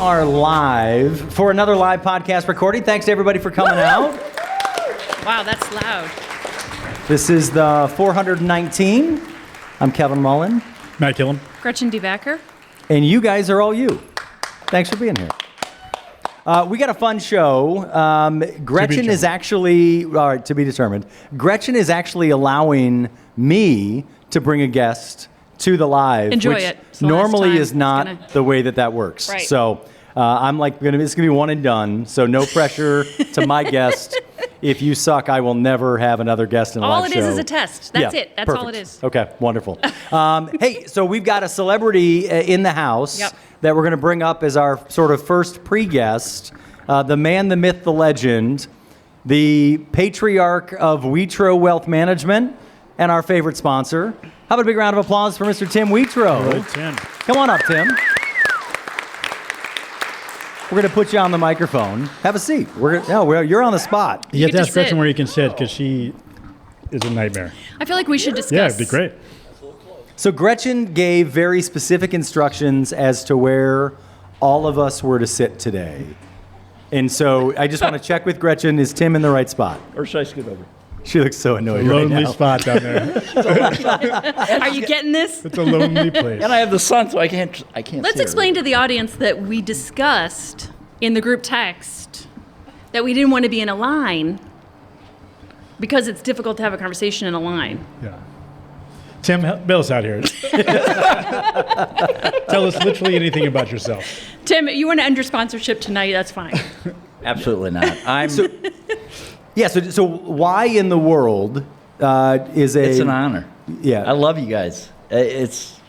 are live for another live podcast recording. Thanks to everybody for coming out. Wow, that's loud. This is the 419. I'm Kevin Mullen. Matt Killam. Gretchen DeVacker. And you guys are all you. Thanks for being here. We got a fun show. Gretchen is actually, all right, to be determined. Gretchen is actually allowing me to bring a guest to the live. Enjoy which it. Normally is not the way that works. Right. So I'm like, it's going to be one and done. So no pressure to my guest. If you suck, I will never have another guest in a live show. All it is a test. That's it. That's perfect. all it is. Okay, wonderful. Hey, so we've got a celebrity in the house that we're going to bring up as our sort of first pre-guest. The man, the myth, the legend, the patriarch of Wetro Wealth Management, and our favorite sponsor. How about a big round of applause for Mr. Tim Wetro? Right, Tim. Come on up, Tim. We're going to put you on the microphone. Have a seat. You're on the spot. You have to ask sit. Gretchen where you can sit because she is a nightmare. I feel like we should discuss. Yeah, it'd be great. So Gretchen gave very specific instructions as to where all of us were to sit today. And so I just want to check with Gretchen, is Tim in the right spot? Or should I scoot over? She looks so annoyed Lonely right now. spot down there. Are you getting this? It's a lonely place. And I have the sun, so I can't Let's see explain to the audience that we discussed in the group text that we didn't want to be in a line because it's difficult to have a conversation in a line. Yeah. Tim, bail us out here. Tell us literally anything about yourself. Tim, you want to end your sponsorship tonight, that's fine. Absolutely not. So why in the world is It's an honor. Yeah. I love you guys. It's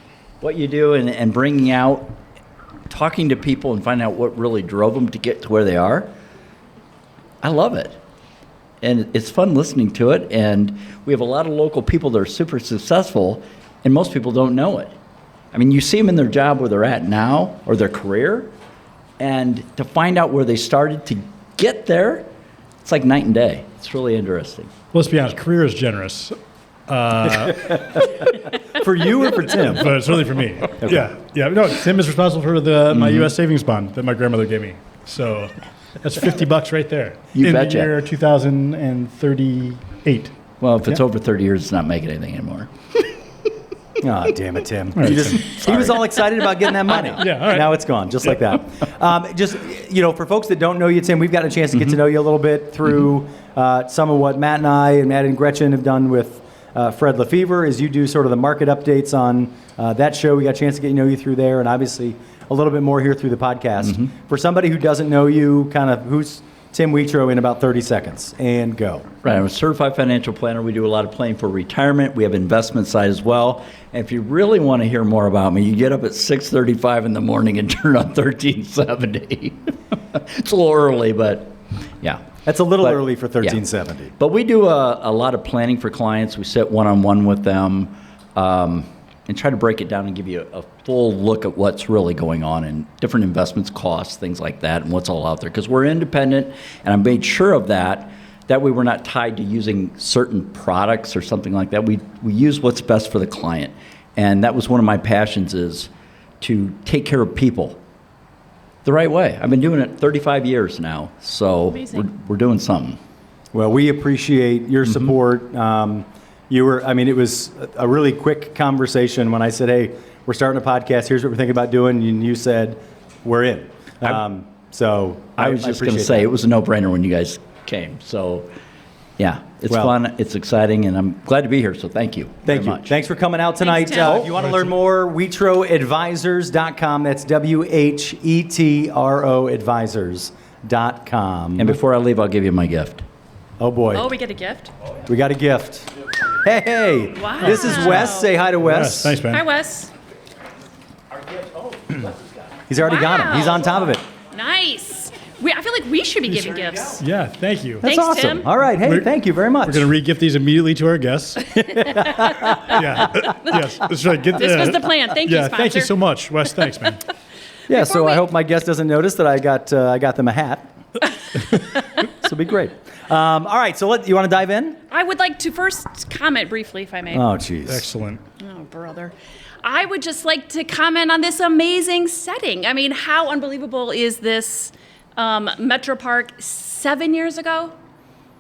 what you do and bringing out, talking to people and finding out what really drove them to get to where they are. I love it. And it's fun listening to it. And we have a lot of local people that are super successful, and most people don't know it. I mean, you see them in their job where they're at now or their career, and to find out where they started to get there, it's like night and day. It's really interesting. Well, let's be honest, career is generous. For you or for Tim? But it's really for me. Okay. Yeah. No, Tim is responsible for my U.S. savings bond that my grandmother gave me. So that's $50 right there. You betcha. In the year 2038. Well, if it's over 30 years, it's not making anything anymore. Oh, damn it, Tim. Right, He was all excited about getting that money. Yeah, all right. Now it's gone, just like that. For folks that don't know you, Tim, we've got a chance to get to know you a little bit through some of what Matt and Gretchen have done with Fred Lefevre, as you do sort of the market updates on that show. We got a chance to get to know you through there, and obviously a little bit more here through the podcast. For somebody who doesn't know you, kind of who's Tim Wetro in about 30 seconds, and go. Right, I'm a certified financial planner. We do a lot of planning for retirement. We have investment side as well. And if you really want to hear more about me, you get up at 6:35 in the morning and turn on 1370. It's a little early, but yeah. That's a little early for 1370. Yeah. But we do a lot of planning for clients. We sit one-on-one with them and try to break it down and give you a full look at what's really going on in different investments, costs, things like that, and what's all out there. Because we're independent, and I made sure of that. That way we're not tied to using certain products or something like that. We use what's best for the client. And that was one of my passions, is to take care of people the right way. I've been doing it 35 years now, so we're doing something. Well, we appreciate your support. It was a really quick conversation when I said, hey, we're starting a podcast, here's what we're thinking about doing, and you said, we're in. I was just going to say, it was a no-brainer when you guys came. So, yeah, it's fun, it's exciting, and I'm glad to be here, so thank you very much. Thanks for coming out tonight. Thanks, if you want to learn more, WetroAdvisors.com. That's WHETRO Advisors.com. And before I leave, I'll give you my gift. Oh, boy. Oh, we get a gift? We got a gift. Hey, Wow. This is Wes. Say hi to Wes. Yes, thanks, man. Hi, Wes. He's already got him. He's on top of it. Nice. I feel like we should be giving gifts. Yeah, thank you. That's Thanks, awesome. Tim. All right. Hey, thank you very much. We're going to re-gift these immediately to our guests. Yes, that's right. This was the plan. Thank you, Yeah, sponsor. thank you so much, Wes. Thanks, man. Yeah, so I hope my guest doesn't notice that I got them a hat. So be great. All right, so you want to dive in? I would like to first comment briefly, if I may. Oh, jeez. Excellent. Oh, brother. I would just like to comment on this amazing setting. I mean, how unbelievable is this Metropark 7 years ago?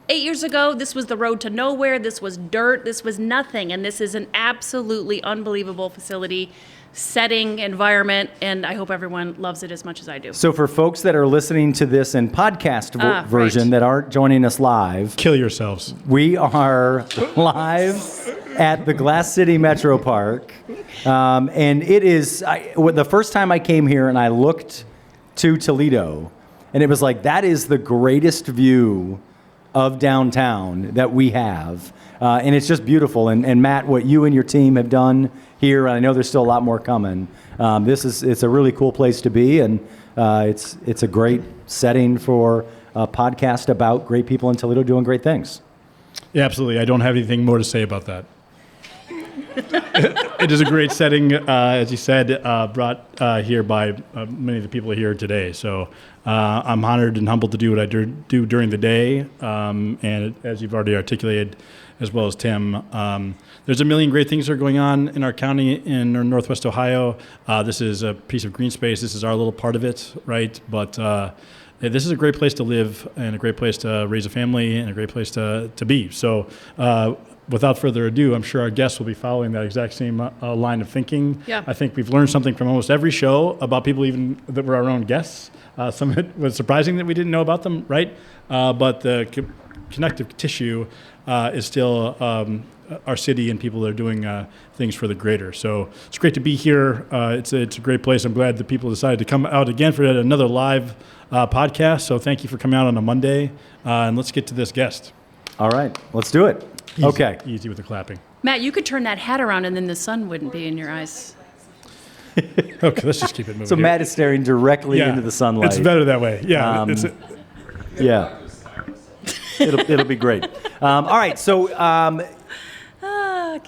8 years ago, this was the road to nowhere. This was dirt. This was nothing. And this is an absolutely unbelievable facility, setting, environment, and I hope everyone loves it as much as I do. So for folks that are listening to this in podcast version right. that aren't joining us live, Kill yourselves. we are live at the Glass City Metropark. And it is, the first time I came here and I looked to Toledo, and it was like, that is the greatest view of downtown that we have. And it's just beautiful. And Matt, what you and your team have done here, and I know there's still a lot more coming. It's a really cool place to be, and it's a great setting for a podcast about great people in Toledo doing great things. Yeah, absolutely. I don't have anything more to say about that. It is a great setting, as you said, brought here by many of the people here today. So I'm honored and humbled to do what I do during the day. And as you've already articulated, as well as Tim, there's a million great things that are going on in our county in Northwest Ohio. This is a piece of green space. This is our little part of it, right? But this is a great place to live and a great place to raise a family and a great place to be. So without further ado, I'm sure our guests will be following that exact same line of thinking. Yeah. I think we've learned something from almost every show about people even that were our own guests. Some of it was surprising that we didn't know about them, right? But the connective tissue is still our city and people that are doing things for the greater. So it's great to be here. It's a great place. I'm glad that people decided to come out again for another live podcast. So thank you for coming out on a Monday. And let's get to this guest. All right, let's do it. Easy, Okay. Easy with the clapping. Matt, you could turn that hat around and then the sun wouldn't be in your eyes. Okay, let's just keep it moving. So here. Matt is staring directly into the sunlight. It's better that way. Yeah. Yeah. It'll be great. All right, so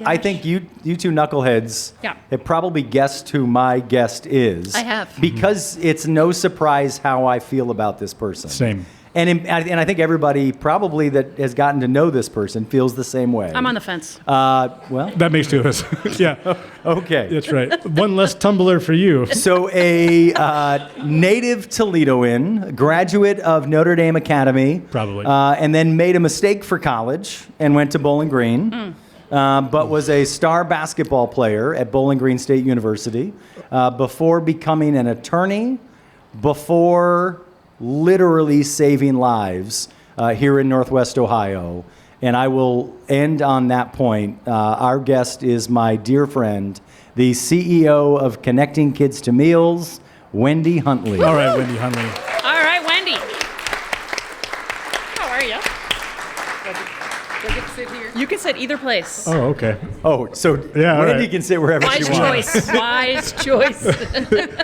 I think you two knuckleheads Yeah. have probably guessed who my guest is. I have. Because it's no surprise how I feel about this person. Same. And I think everybody probably that has gotten to know this person feels the same way. I'm on the fence. Well, That makes two of us. Yeah, okay. that's right. One less tumbler for you. So a native Toledoan, graduate of Notre Dame Academy. Probably. And then made a mistake for college and went to Bowling Green. But was a star basketball player at Bowling Green State University before becoming an attorney, before literally saving lives here in Northwest Ohio. And I will end on that point. Our guest is my dear friend, the CEO of Connecting Kids to Meals, Wendi Huntley. All right, Wendi Huntley. All right, Wendi. How are you? Do I get to sit here? You can sit either place. Oh, okay. Oh, so Yeah, all Wendi right. can sit wherever Wise she wants. choice. Wise choice.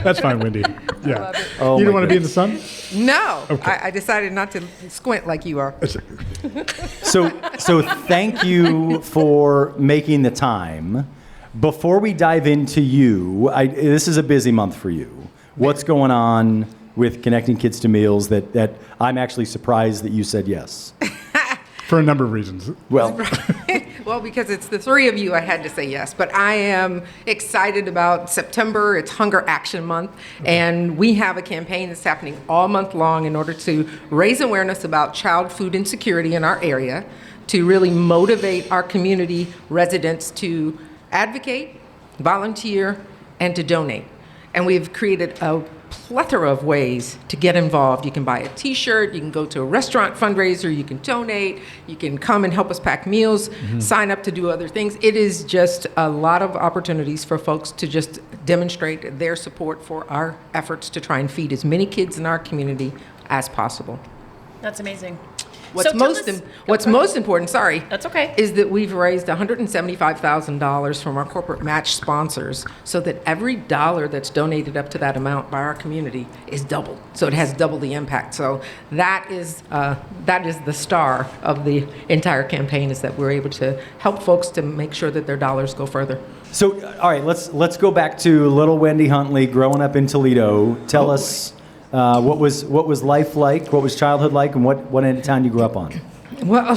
That's fine, Wendy. Yeah. Oh, You my don't want to be in the sun? No, Okay. I decided not to squint like you are. So thank you for making the time. Before we dive into you, this is a busy month for you. What's going on with Connecting Kids to Meals that I'm actually surprised that you said yes? For a number of reasons. Well, Well, because it's the three of you, I had to say yes. But I am excited about September. It's Hunger Action Month. And we have a campaign that's happening all month long in order to raise awareness about child food insecurity in our area, to really motivate our community residents to advocate, volunteer, and to donate. And we've created a plethora of ways to get involved. You can buy a t-shirt, you can go to a restaurant fundraiser, you can donate, you can come and help us pack meals, sign up to do other things. It is just a lot of opportunities for folks to just demonstrate their support for our efforts to try and feed as many kids in our community as possible. That's amazing. What's So tell most us- most important, sorry, That's okay. is that we've raised $175,000 from our corporate match sponsors, so that every dollar that's donated up to that amount by our community is doubled. So it has double the impact. So that is the star of the entire campaign, is that we're able to help folks to make sure that their dollars go further. so all right, let's go back to little Wendi Huntley growing up in Toledo. Tell us What was life like? What was childhood like? And what end of town you grew up on? Well,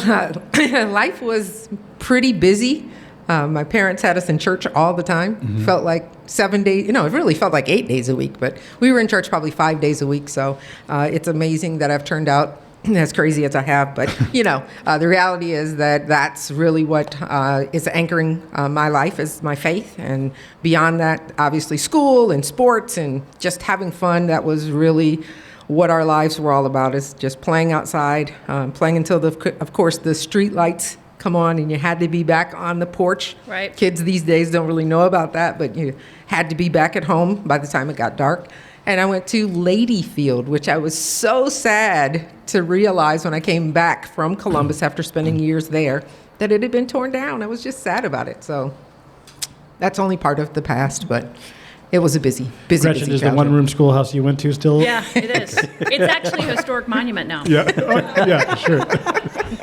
life was pretty busy. My parents had us in church all the time. Felt like 7 days, it really felt like 8 days a week, but we were in church probably 5 days a week. So it's amazing that I've turned out as crazy as I have. But, the reality is that that's really what is anchoring my life is my faith. And beyond that, obviously school and sports and just having fun. That was really what our lives were all about, is just playing outside, playing until, of course, the street lights come on and you had to be back on the porch. Right. Kids these days don't really know about that, but you had to be back at home by the time it got dark. And I went to Ladyfield, which I was so sad to realize when I came back from Columbus after spending years there that it had been torn down. I was just sad about it. So that's only part of the past, but it was a busy Gretchen, is the childhood. one-room schoolhouse you went to still? Yeah, it is. It's actually a historic monument now. Yeah. Oh, yeah, sure.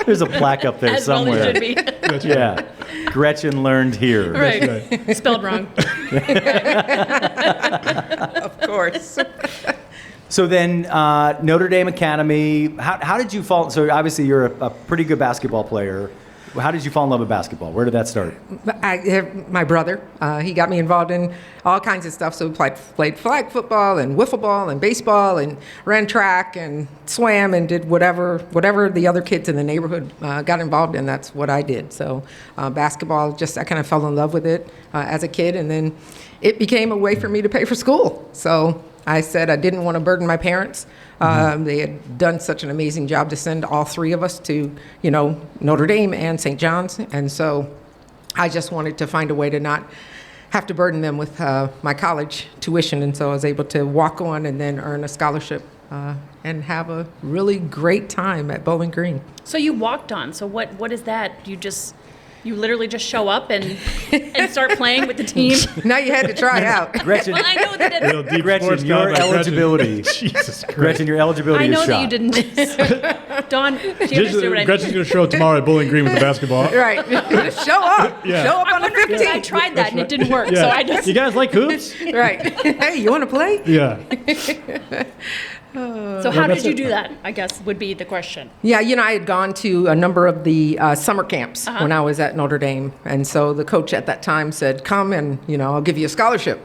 There's a plaque up there As somewhere. well it should be. That's right. Yeah. Gretchen learned here. Right. Spelled wrong. Of course. So then, Notre Dame Academy, how did you fall? So obviously you're a pretty good basketball player. How did you fall in love with basketball? Where did that start? My brother, he got me involved in all kinds of stuff. So we played flag football and wiffle ball and baseball and ran track and swam and did whatever the other kids in the neighborhood got involved in. That's what I did. So basketball, I kind of fell in love with it as a kid, and then it became a way for me to pay for school. So I said I didn't want to burden my parents. They had done such an amazing job to send all three of us to, Notre Dame and St. John's. And so I just wanted to find a way to not have to burden them with my college tuition. And so I was able to walk on and then earn a scholarship and have a really great time at Bowling Green. So you walked on. So what is that? You literally just show up and start playing with the team? Now you had to try out. Gretchen, Well, I know that it, Real deep sports Gretchen, your guy by eligibility. Jesus Christ. Gretchen, your eligibility I know is that shot. you didn't. Dawn, she understood what I Gretchen's mean. going to show up tomorrow at Bowling Green with the basketball. Right. Just show up. Yeah. Show up I on the wonder if 15th. I tried that and it didn't work. Yeah. So I just You guys like hoops? Right. Hey, you want to play? Yeah. So how did you do that, I guess, would be the question. Yeah, I had gone to a number of the summer camps when I was at Notre Dame. And so the coach at that time said, come and, I'll give you a scholarship.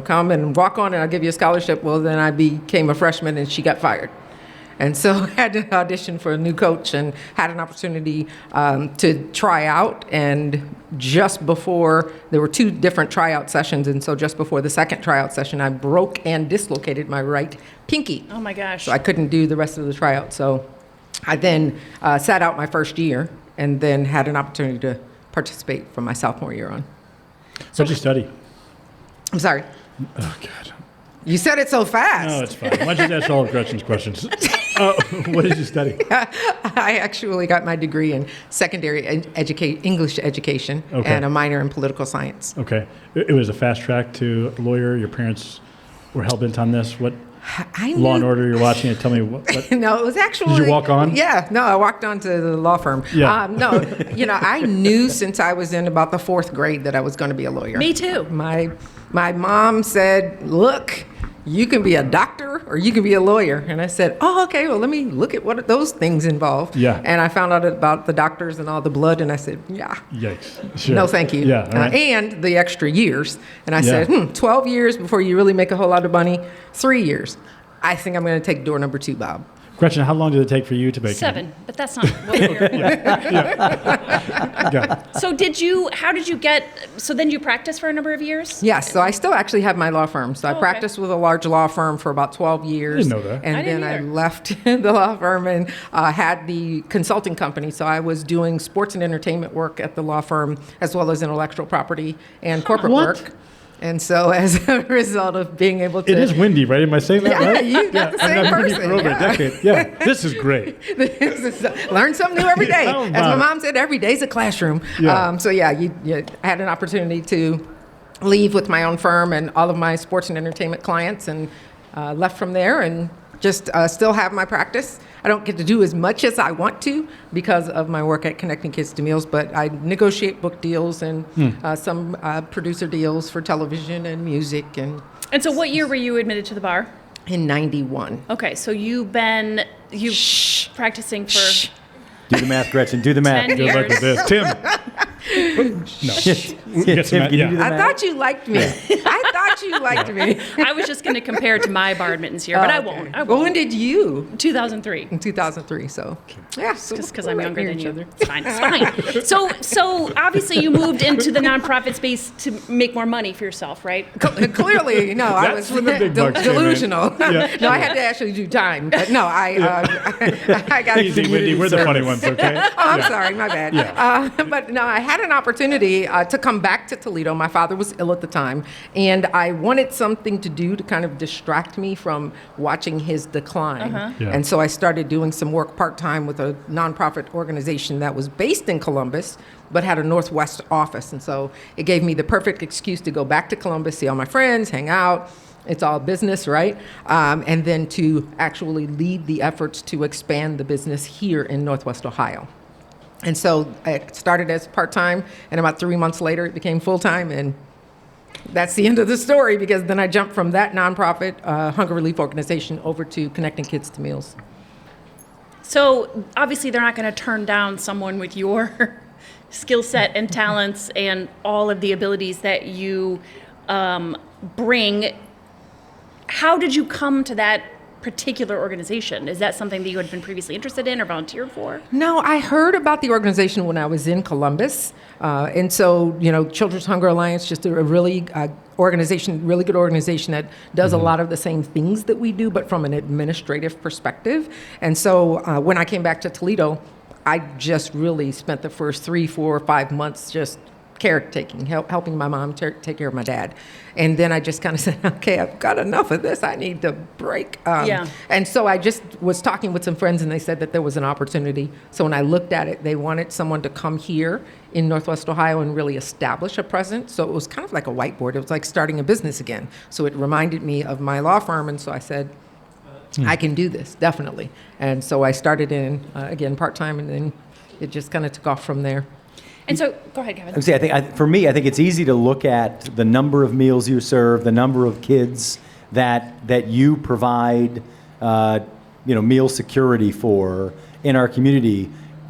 Come and walk on and I'll give you a scholarship. Well, then I became a freshman and she got fired. And so I had to audition for a new coach and had an opportunity to try out. And just before, there were 2 different tryout sessions. And so just before the second tryout session, I broke and dislocated my right pinky. Oh my gosh. So I couldn't do the rest of the tryout. So I then sat out my first year and then had an opportunity to participate from my sophomore year on. What'd you study? I'm sorry. Oh, God. You said it so fast. No, it's fine. Why don't you ask all of Gretchen's questions? What did you study? I actually got my degree in secondary English education Okay. and a minor in political science. Okay. It was a fast track to lawyer. Your parents were hell-bent on this. What I Law and knew- Order you're watching it? Tell me what No, it was actually. Did you walk on? Yeah, no, I walked on to the law firm. Yeah. No, I knew since I was in about the 4th grade that I was going to be a lawyer. Me too. My mom said, look, you can be a doctor or you can be a lawyer. And I said, oh, okay, well, let me look at what those things involve. Yeah. And I found out about the doctors and all the blood, and I said, yeah. Yikes. Sure. No, thank you. Yeah. All right. And the extra years. And I Yeah. said, 12 years before you really make a whole lot of money, 3 years. I think I'm going to take door number 2, Bob. Gretchen, how long did it take for you to make 7, but that's not what we're here for. Yeah. So so then you practiced for a number of years? Yes, so I still actually have my law firm. So I okay. practiced with a large law firm for about 12 years. Didn't know that. And I didn't then I either. left the law firm and had the consulting company. So I was doing sports and entertainment work at the law firm, as well as intellectual property and corporate What? work. And so as a result of being able to... It is Wendi, right? Am I saying that Yeah, right? you got the same I've known you person, for over yeah. a decade. Yeah, this is great. Learn something new every day. How As about my it? mom said, every day's a classroom. Yeah. So yeah, you had an opportunity to leave with my own firm and all of my sports and entertainment clients, and left from there and just still have my practice. I don't get to do as much as I want to because of my work at Connecting Kids to Meals, but I negotiate book deals and some producer deals for television and music. And And so what year were you admitted to the bar? in 91. Okay, so you've practicing for Do the math, Gretchen. Do the math. 10 Good luck with years. this. Tim. No. Tim, some- can you do the I math? thought you liked me. I thought you liked me. I was just going to compare it to my bar admittance year, but I Okay. won't. I Well, won't. when did you? 2003. In 2003. So, yeah. So Just because we're I'm right younger near than each you. other. It's fine. It's fine. So obviously you moved into the nonprofit space to make more money for yourself, right? Clearly, no, I That's was when the big bucks came in. delusional. Yeah. No, I had to actually do time. But no, I got Easy, Wendy. We're the funny ones, okay? Oh, I'm sorry, my bad. But no, I had an opportunity to come back to Toledo. My father was ill at the time, and I wanted something to do to kind of distract me from watching his decline. Yeah. And so I started doing some work part-time with a nonprofit organization that was based in Columbus, but had a Northwest office. And so it gave me the perfect excuse to go back to Columbus, see all my friends, hang out. It's all business, right? And then to actually lead the efforts to expand the business here in Northwest Ohio. And so it started as part-time, and about 3 months later, it became full-time, and that's the end of the story, because then I jumped from that nonprofit hunger relief organization over to Connecting Kids to Meals. So obviously they're not going to turn down someone with your skill set and talents and all of the abilities that you bring. How did you come to that particular organization? Is that something that you had been previously interested in or volunteered for? No, I heard about the organization when I was in Columbus. And so, Children's Hunger Alliance, just a really really good organization that does a lot of the same things that we do, but from an administrative perspective. And so when I came back to Toledo, I just really spent the first 3, 4, 5 months just caretaking, helping my mom take care of my dad. And then I just kind of said, okay, I've got enough of this. I need to break. And so I just was talking with some friends, and they said that there was an opportunity. So when I looked at it, they wanted someone to come here in Northwest Ohio and really establish a presence. So it was kind of like a whiteboard. It was like starting a business again. So it reminded me of my law firm. And so I said, I can do this, definitely. And so I started in, again, part-time, and then it just kind of took off from there. And so, go ahead, Kevin. For me, I think it's easy to look at the number of meals you serve, the number of kids that you provide, meal security for in our community.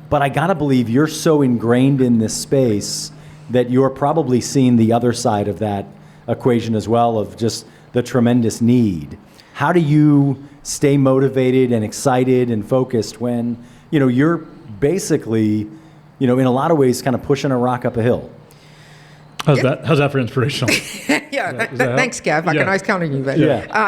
But I gotta believe you're so ingrained in this space that you're probably seeing the other side of that equation as well, of just the tremendous need. How do you stay motivated and excited and focused when, you're basically, in a lot of ways, kind of pushing a rock up a hill? How's that for inspirational? Thanks, Kev. I can always count on you. But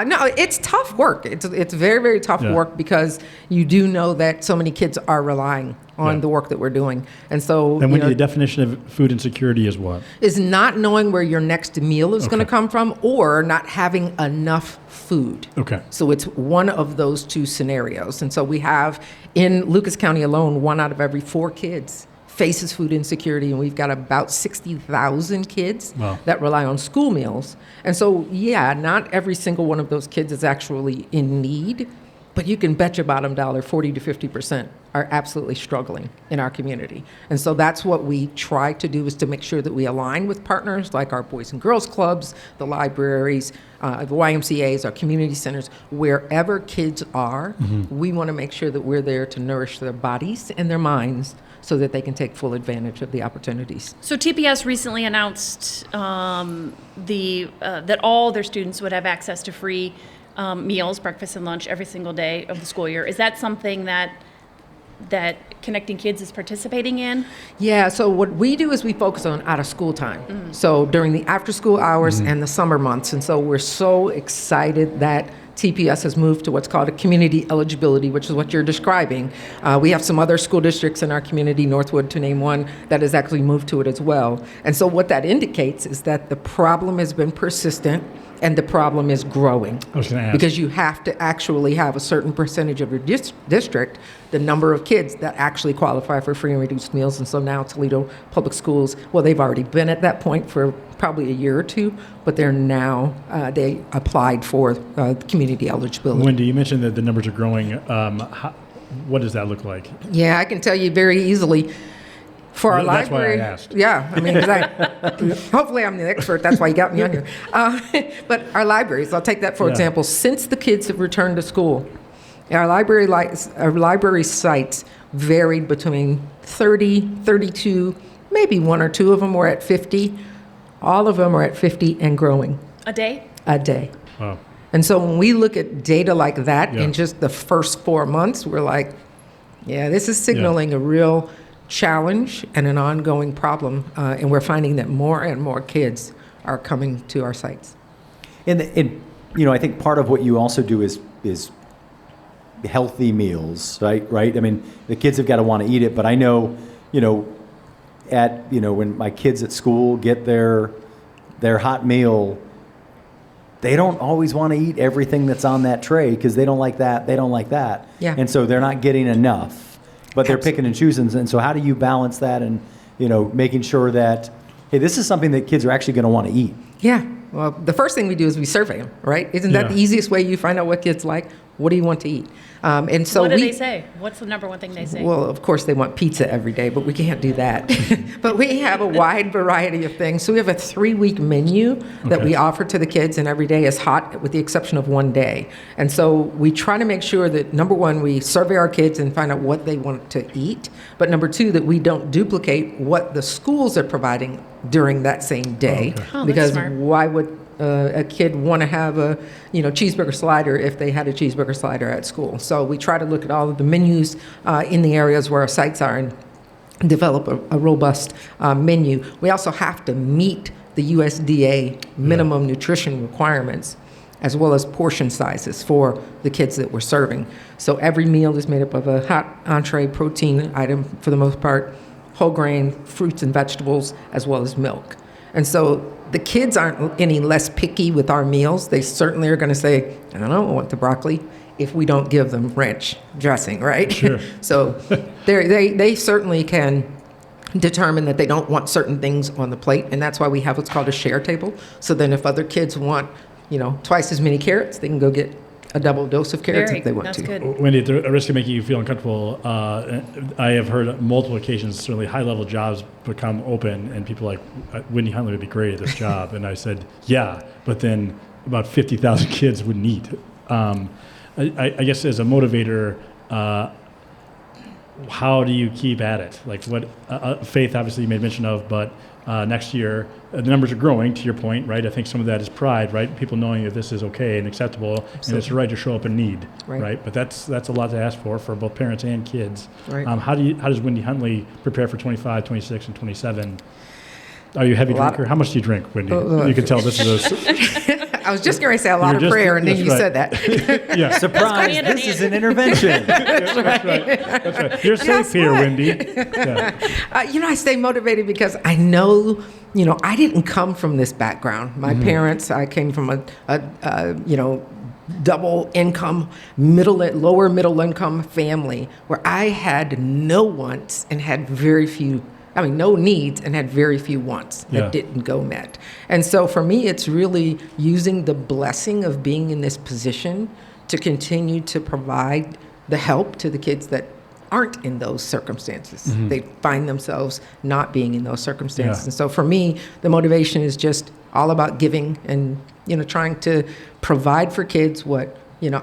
no, it's tough work. It's very, very tough work, because you do know that so many kids are relying on the work that we're doing. And so, And the definition of food insecurity is what? Is not knowing where your next meal is going to come from, or not having enough food. Okay. So it's one of those two scenarios. And so we have, in Lucas County alone, 1 out of every 4 kids faces food insecurity, and we've got about 60,000 kids that rely on school meals. And so, not every single one of those kids is actually in need, but you can bet your bottom dollar 40 to 50% are absolutely struggling in our community. And so that's what we try to do, is to make sure that we align with partners like our Boys and Girls Clubs, the libraries, the YMCAs, our community centers. Wherever kids are, we want to make sure that we're there to nourish their bodies and their minds, so that they can take full advantage of the opportunities. So TPS recently announced that all their students would have access to free meals, breakfast and lunch, every single day of the school year. Is that something that Connecting Kids is participating in? Yeah, so what we do is we focus on out of school time. So during the after school hours and the summer months. And so we're so excited that TPS has moved to what's called a community eligibility, which is what you're describing. We have some other school districts in our community, Northwood to name one, that has actually moved to it as well. And so what that indicates is that the problem has been persistent, and the problem is growing. I was going to ask. Because you have to actually have a certain percentage of your district, the number of kids that actually qualify for free and reduced meals. And so now Toledo Public Schools, well, they've already been at that point for probably a year or two, but they're now, they applied for community eligibility. Wendy, you mentioned that the numbers are growing. What does that look like? Yeah, I can tell you very easily. For our That's why I library, asked. yeah, I mean, 'cause hopefully I'm the expert, that's why you got me on here. But our libraries, I'll take that for Yeah. example, since the kids have returned to school, our library sites varied between 30, 32, maybe one or two of them were at 50. All of them are at 50 and growing A day? a day. Wow. And so when we look at data like that Yeah. in just the first 4 months, we're like, yeah, this is signaling a real challenge and an ongoing problem. And we're finding that more and more kids are coming to our sites. And I think part of what you also do is healthy meals, right? Right. I mean, the kids have got to want to eat it, but I know, when my kids at school get their hot meal, they don't always want to eat everything that's on that tray because they don't like that. They don't like that. Yeah. And so they're not getting enough, but they're picking and choosing. And so how do you balance that and, making sure that, hey, this is something that kids are actually going to want to eat? Yeah. Well, the first thing we do is we survey them, right? Isn't that Yeah. the easiest way you find out what kids like? What do you want to eat? And so What do they say? What's the number one thing they say? Well, of course, they want pizza every day, but we can't do that. But we have a wide variety of things. So we have a 3-week menu that Okay. we offer to the kids, and every day is hot with the exception of one day. And so we try to make sure that, number one, we survey our kids and find out what they want to eat. But number two, that we don't duplicate what the schools are providing during that same day. Okay. Oh, that's Because smart. why would a kid want to have a cheeseburger slider if they had a cheeseburger slider at school? So we try to look at all of the menus in the areas where our sites are and develop a robust menu. We also have to meet the USDA minimum nutrition requirements as well as portion sizes for the kids that we're serving. So every meal is made up of a hot entree protein item for the most part, whole grain, fruits and vegetables, as well as milk. And so the kids aren't any less picky with our meals. They certainly are going to say, I don't want the broccoli, if we don't give them ranch dressing, right? Sure. So they certainly can determine that they don't want certain things on the plate, and that's why we have what's called a share table. So then if other kids want, twice as many carrots, they can go get a double dose of carrots if they want that's to. good. Wendy, at the risk of making you feel uncomfortable, I have heard on multiple occasions, certainly high-level jobs become open, and people are like, Wendi Huntley would be great at this job. And I said, yeah, but then about 50,000 kids wouldn't eat. I guess as a motivator, how do you keep at it? Like what faith, obviously, you made mention of, but next year, the numbers are growing, to your point, right? I think some of that is pride, right? People knowing that this is okay and acceptable, and it's right to show up in need, right? But that's a lot to ask for both parents and kids. Right. How does Wendi Huntley prepare for 25, 26, and 27? Are you a heavy drinker? How much do you drink, Wendi? You can tell this is a... I was just going to say a lot You're of just- prayer, and then that's you right. said that. Yeah, Surprise, hand in this is hand. an intervention. that's right. You're safe Guess here, what? Wendi. Yeah. I stay motivated because I know, I didn't come from this background. My parents, I came from a double income, lower middle income family where I had no wants and had no needs and had very few wants that Yeah. didn't go met. And so for me, it's really using the blessing of being in this position to continue to provide the help to the kids that aren't in those circumstances. They find themselves not being in those circumstances. Yeah. And so for me, the motivation is just all about giving and, trying to provide for kids what,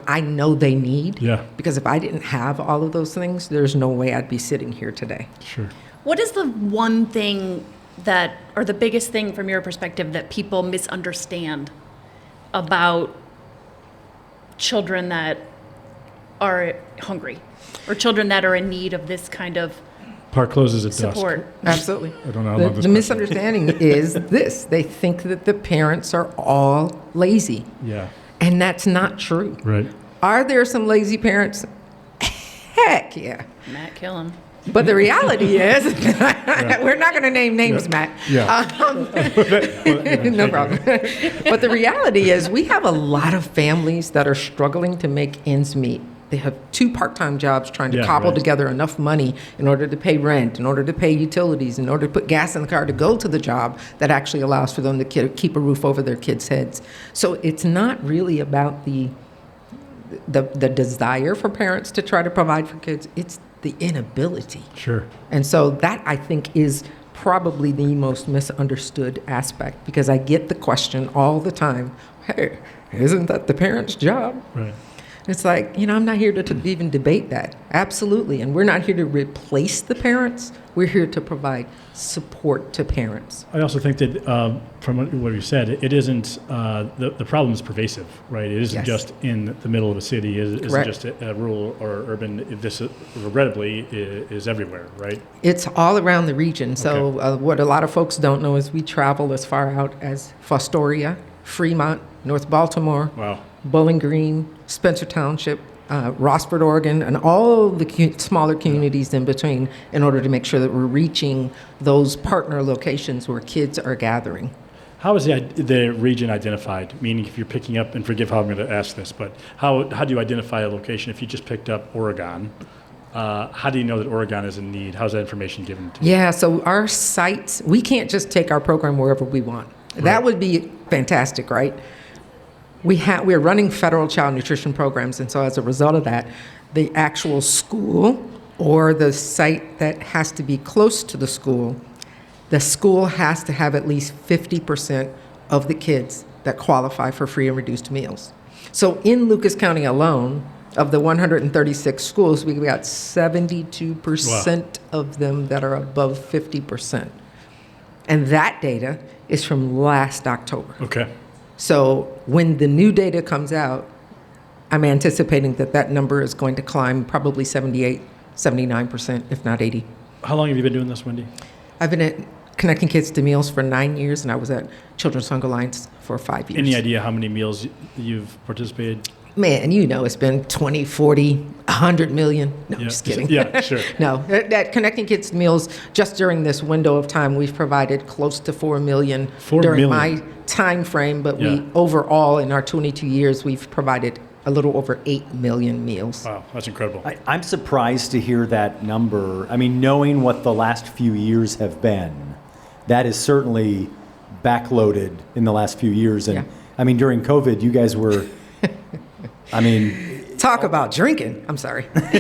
I know they need. Yeah. Because if I didn't have all of those things, there's no way I'd be sitting here today. Sure. What is the one thing or the biggest thing from your perspective that people misunderstand about children that are hungry or children that are in need of this kind of Park closes at support? Absolutely. I don't know how The, long this the question- misunderstanding is this. They think that the parents are all lazy. dusk. Yeah. And that's not true. Right. Are there some lazy parents? Heck yeah. Matt, kill him. But the reality is, we're not going to name names, Matt. Yeah. No problem. But the reality is, we have a lot of families that are struggling to make ends meet. They have 2 part-time jobs trying to Yeah, cobble right. together enough money in order to pay rent, in order to pay utilities, in order to put gas in the car to go to the job that actually allows for them to keep a roof over their kids' heads. So it's not really about the desire for parents to try to provide for kids. It's the inability. Sure. And so that, I think, is probably the most misunderstood aspect, because I get the question all the time, hey, isn't that the parent's job? Right. It's like, I'm not here to even debate that. Absolutely. And we're not here to replace the parents. We're here to provide support to parents. I also think that from what you said, it isn't, the problem is pervasive, right? It isn't Yes. just in the middle of a city. It isn't Correct. just a rural or urban. This regrettably is everywhere, right? It's all around the region. So Okay. what a lot of folks don't know is we travel as far out as Fostoria, Fremont, North Baltimore, Wow. Bowling Green, Spencer Township, Rossford, Oregon, and all the smaller communities in between, in order to make sure that we're reaching those partner locations where kids are gathering. How is the region identified? Meaning, if you're picking up, and forgive how I'm going to ask this, but how do you identify a location? If you just picked up Oregon, how do you know that Oregon is in need? How's that information given to you? Yeah, so our sites, we can't just take our program wherever we want. That would be fantastic, right? We're running federal child nutrition programs, and so as a result of that, the actual school or the site that has to be close to the school has to have at least 50% of the kids that qualify for free and reduced meals. So in Lucas County alone, of the 136 schools, we've got 72% of them that are above 50%. And that data is from last October. Okay. So when the new data comes out, I'm anticipating that number is going to climb probably 78, 79%, if not 80. How long have you been doing this, Wendi? I've been at Connecting Kids to Meals for 9 years, and I was at Children's Hunger Alliance for 5 years. Any idea how many meals you've participated? Man, it's been 20, 40, 100 million. No, Yeah. just kidding. Yeah, sure. No, at Connecting Kids to Meals, just during this window of time, we've provided close to 4 million 4 during million. my time frame, but Yeah. we overall, in our 22 years, we've provided a little over 8 million meals. Wow, that's incredible. I'm surprised to hear that number. I mean, knowing what the last few years have been, that is certainly backloaded in the last few years. And Yeah. I mean, during COVID, you guys were, I mean, Talk about drinking. I'm sorry. but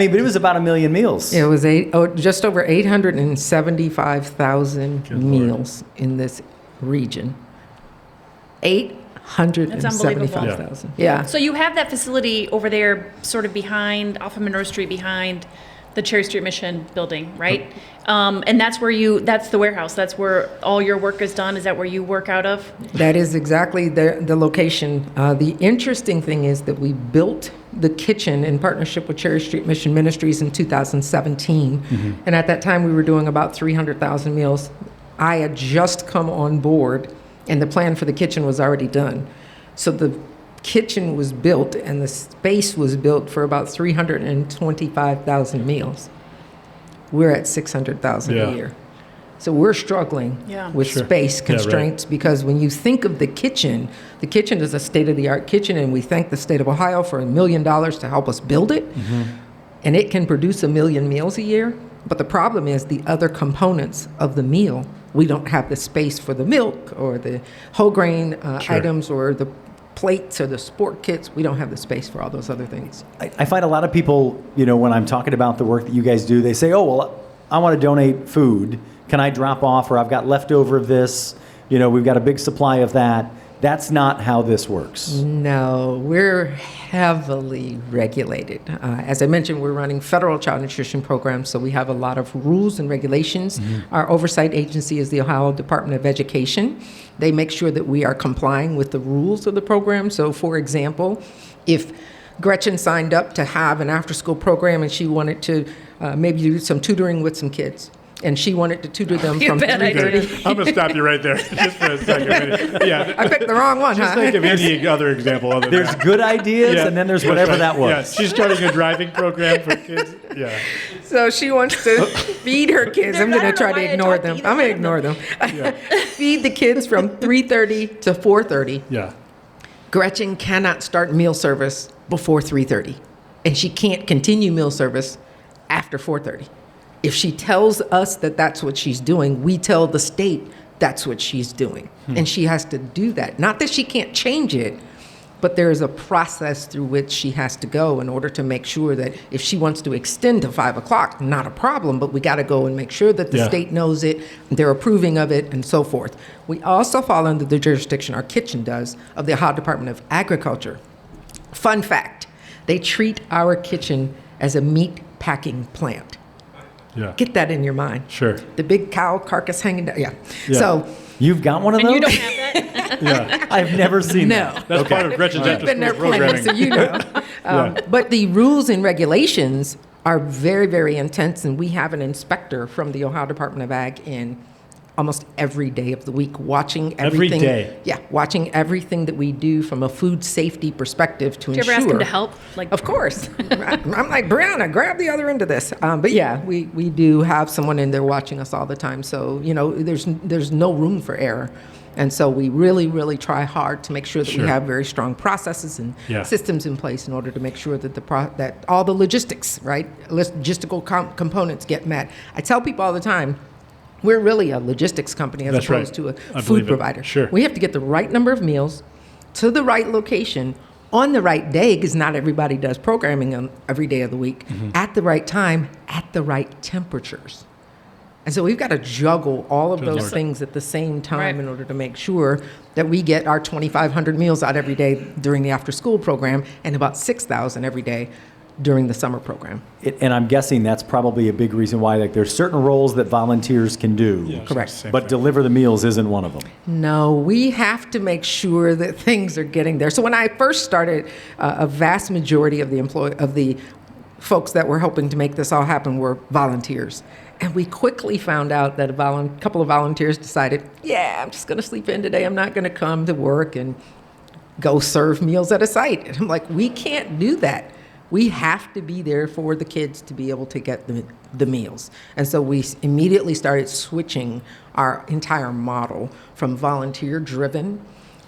it was about 1 million meals. It was just over 875,000 Good Lord. meals in this region. 875,000. Yeah. So you have that facility over there, sort of behind, off of Monroe Street, behind the Cherry Street Mission building, right? And that's the warehouse. That's where all your work is done. Is that where you work out of? That is exactly the location. The interesting thing is that we built the kitchen in partnership with Cherry Street Mission Ministries in 2017. And at that time, we were doing about 300,000 meals. I had just come on board, and the plan for the kitchen was already done. So the kitchen was built, and the space was built for about 325,000 meals. We're at 600,000 Yeah. a year. So we're struggling Yeah. with Sure. space Yeah, right. constraints, because when you think of the kitchen is a state-of-the-art kitchen, and we thank the state of Ohio for $1 million to help us build it. And it can produce 1 million meals a year. But the problem is the other components of the meal. We don't have the space for the milk or the whole grain Sure. items or the plates or the sport kits. We don't have the space for all those other things. I find a lot of people, when I'm talking about the work that you guys do, they say, oh, well, I want to donate food. Can I drop off? Or I've got leftover of this. We've got a big supply of that. That's not how this works. No, we're heavily regulated. As I mentioned, we're running federal child nutrition programs, so we have a lot of rules and regulations. Our oversight agency is the Ohio Department of Education. They make sure that we are complying with the rules of the program. So, for example, if Gretchen signed up to have an after-school program and she wanted to maybe do some tutoring with some kids, and she wanted to tutor them from bad idea. 3:30. I'm going to stop you right there just for a second. Yeah. I picked the wrong one, Just huh? think of any other example other than There's that. good ideas, Yeah. and then there's That's whatever right. that was. Yeah, she's starting a driving program for kids. Yeah. So she wants to feed her kids. I'm going to try to ignore them. I'm going to ignore them. Feed the kids from 3:30 to 4:30. Yeah. Gretchen cannot start meal service before 3:30, and she can't continue meal service after 4:30. If she tells us that that's what she's doing, we tell the state that's what she's doing. And she has to do that. Not that she can't change it, but there is a process through which she has to go in order to make sure that if she wants to extend to 5 o'clock, not a problem, but we got to go and make sure that the state knows it, they're approving of it, and so forth. We also fall under the jurisdiction, our kitchen does, of the Ohio Department of Agriculture. Fun fact, they treat our kitchen as a meat packing plant. Yeah. Get that in your mind. Sure. The big cow carcass hanging down. Yeah. Yeah. So, You've got one of And those? you don't have that? Yeah. I've never seen no. that. That's part of Gretchen's You've after been there school plenty, programming. so you know. Yeah. But the rules and regulations are very, very intense, and we have an inspector from the Ohio Department of Ag in almost every day of the week, watching Every everything. day? Yeah, watching everything that we do from a food safety perspective to Do you ensure. ever ask him to help? Like, Of course. I'm like, Brianna, grab the other end of this. But yeah, we do have someone in there watching us all the time. So, you know, there's no room for error. And so we really, really try hard to make sure that Sure. we have very strong processes and Yeah. systems in place in order to make sure that that all the logistics, right, logistical components get met. I tell people all the time, we're really a logistics company as That's right. opposed to I a believe food it. provider. Sure. We have to get the right number of meals to the right location on the right day, because not everybody does programming on every day of the week, Mm-hmm. at the right time, at the right temperatures. And so we've got to juggle all of Good those Lord. things at the same time Right. in order to make sure that we get our 2,500 meals out every day during the after-school program and about 6,000 every day during the summer program. And I'm guessing that's probably a big reason why, like, there's certain roles that volunteers can do, Yeah, Correct. same but thing. deliver the meals isn't one of them. No, we have to make sure that things are getting there. So when I first started, a vast majority of the folks that were helping to make this all happen were volunteers. And we quickly found out that a couple of volunteers decided, yeah, I'm just going to sleep in today. I'm not going to come to work and go serve meals at a site. And I'm like, we can't do that. We have to be there for the kids to be able to get the meals. And so we immediately started switching our entire model from volunteer-driven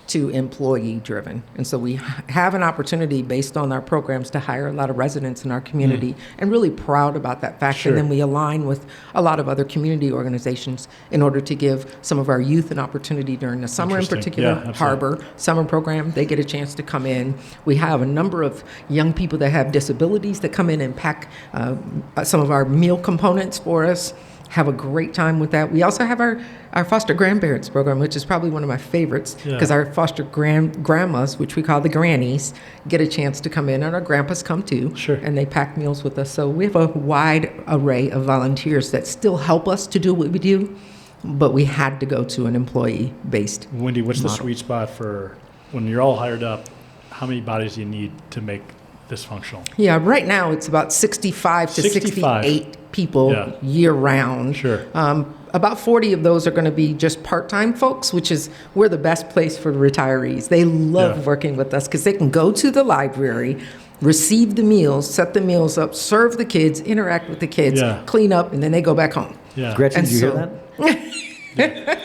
to employee-driven. And so we have an opportunity based on our programs to hire a lot of residents in our community, and really proud about that fact. Sure. And then we align with a lot of other community organizations in order to give some of our youth an opportunity during the summer, in Interesting. particular, Yeah, absolutely. Harbor summer program. They get a chance to come in. We have a number of young people that have disabilities that come in and pack some of our meal components for us. Have a great time with that. We also have our foster grandparents program, which is probably one of my favorites, Yeah. because our foster grandmas, which we call the grannies, get a chance to come in, and our grandpas come too. Sure. And they pack meals with us. So we have a wide array of volunteers that still help us to do what we do, but we had to go to an employee-based Wendy, what's the model. sweet spot for when you're all hired up? How many bodies do you need to make this functional? Yeah, right now it's about 65 to 65. 68 people Yeah. year-round. Sure. About 40 of those are going to be just part-time folks, which is we're the best place for retirees. They love Yeah. working with us because they can go to the library, receive the meals, set the meals up, serve the kids, interact with the kids, Yeah. clean up, and then they go back home. Yeah. Gretchen, And did you hear so- that?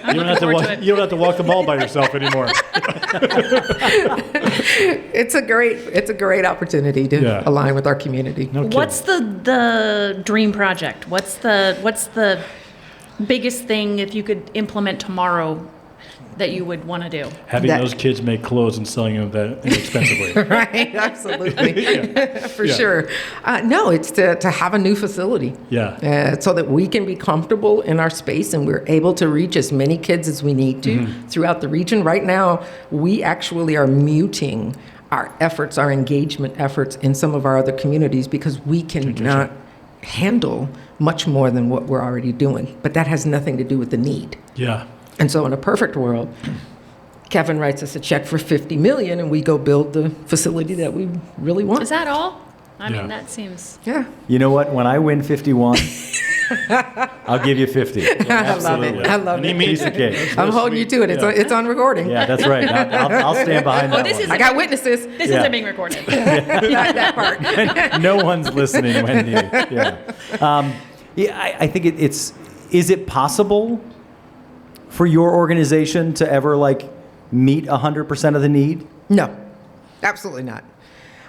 You don't have to walk. You don't have to walk the mall by yourself anymore. It's a great opportunity to Yeah. align with our community. No kidding. what's the dream project? What's the biggest thing, if you could implement tomorrow, that you would want to do? Having that- those kids make clothes and selling them that inexpensively. Right, absolutely, for Yeah. sure. No, it's to have a new facility. Yeah. So that we can be comfortable in our space and we're able to reach as many kids as we need to throughout the region. Right now, we actually are muting our efforts, our engagement efforts in some of our other communities because we cannot handle much more than what we're already doing. But that has nothing to do with the need. Yeah. And so in a perfect world, Kevin writes us a check for $50 million and we go build the facility that we really want. Is that all? I Yeah. mean, that seems. Yeah. You know what? When I win 51, I'll give you 50. I love it. I love And he it. means Piece of cake. I'm holding you to it. It's on recording. Yeah, that's right. I'll stand behind that this one. is- I got witnesses. This Yeah. isn't being recorded. Not that part. No one's listening, Wendy. Yeah. I think it's. Is it possible for your organization to ever meet 100% of the need? No, absolutely not.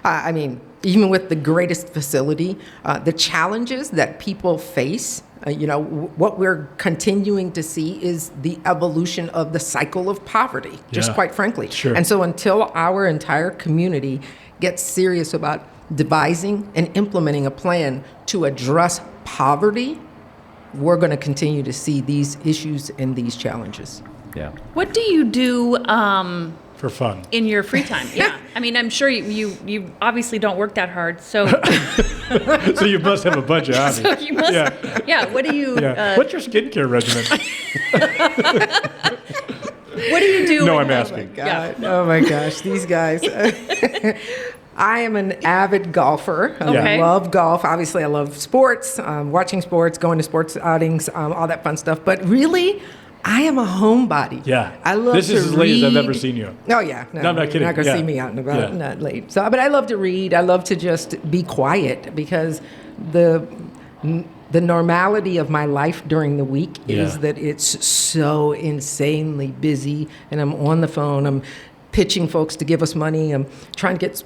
I mean, even with the greatest facility, the challenges that people face What we're continuing to see is the evolution of the cycle of poverty, just Yeah. quite frankly. Sure. And so until our entire community gets serious about devising and implementing a plan to address poverty, we're going to continue to see these issues and these challenges. Yeah. What do you do For fun. in your free time? Yeah, I mean, I'm sure you obviously don't work that hard, so So you must have a bunch of hobbies. you must. Yeah. Yeah. What do you? Yeah. What's your skincare regimen? What do you do? No, in I'm asking. Yeah. Oh my gosh, these guys. I am an avid golfer. Okay. I love golf. Obviously, I love sports, watching sports, going to sports outings, all that fun stuff. But really, I am a homebody. Yeah. I love This to is as late as I've read. ever seen you. Oh yeah, No, I'm not kidding. You're not gonna Yeah. see me out and about, Yeah. not late. So, but I love to read. I love to just be quiet because the normality of my life during the week is Yeah. that it's so insanely busy, and I'm on the phone. I'm pitching folks to give us money. I'm trying to get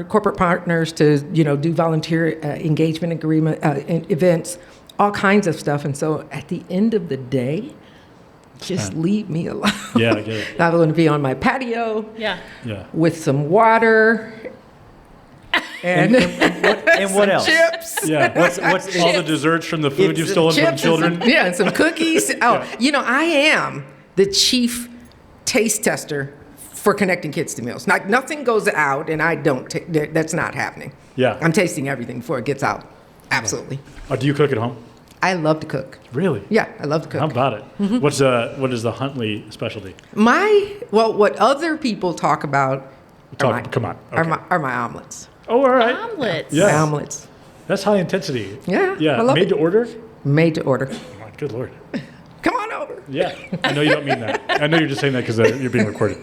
corporate partners to do volunteer engagement agreement events, all kinds of stuff. And so at the end of the day, just leave me alone. Yeah, I get it. I want to be on my patio Yeah. Yeah. with some water and And what else? chips. Yeah. What's all the desserts from the food It's you've stolen from Chips and children? some- and some cookies. Oh, I am the chief taste tester for connecting kids to meals. Like nothing goes out, and I don't. That's not happening. Yeah. I'm tasting everything before it gets out. Absolutely. Oh, do you cook at home? I love to cook. Really? Yeah, I love to cook. How about it? What is the Huntley specialty? What other people talk about Come on. are Okay. my omelets. Oh, all right. Omelets. Yeah. My omelets. That's high intensity. Yeah, Yeah. I love Made it. to order? Made to order. Oh, my good Lord. Come on over. Yeah. I know you don't mean that. I know you're just saying that because you're being recorded.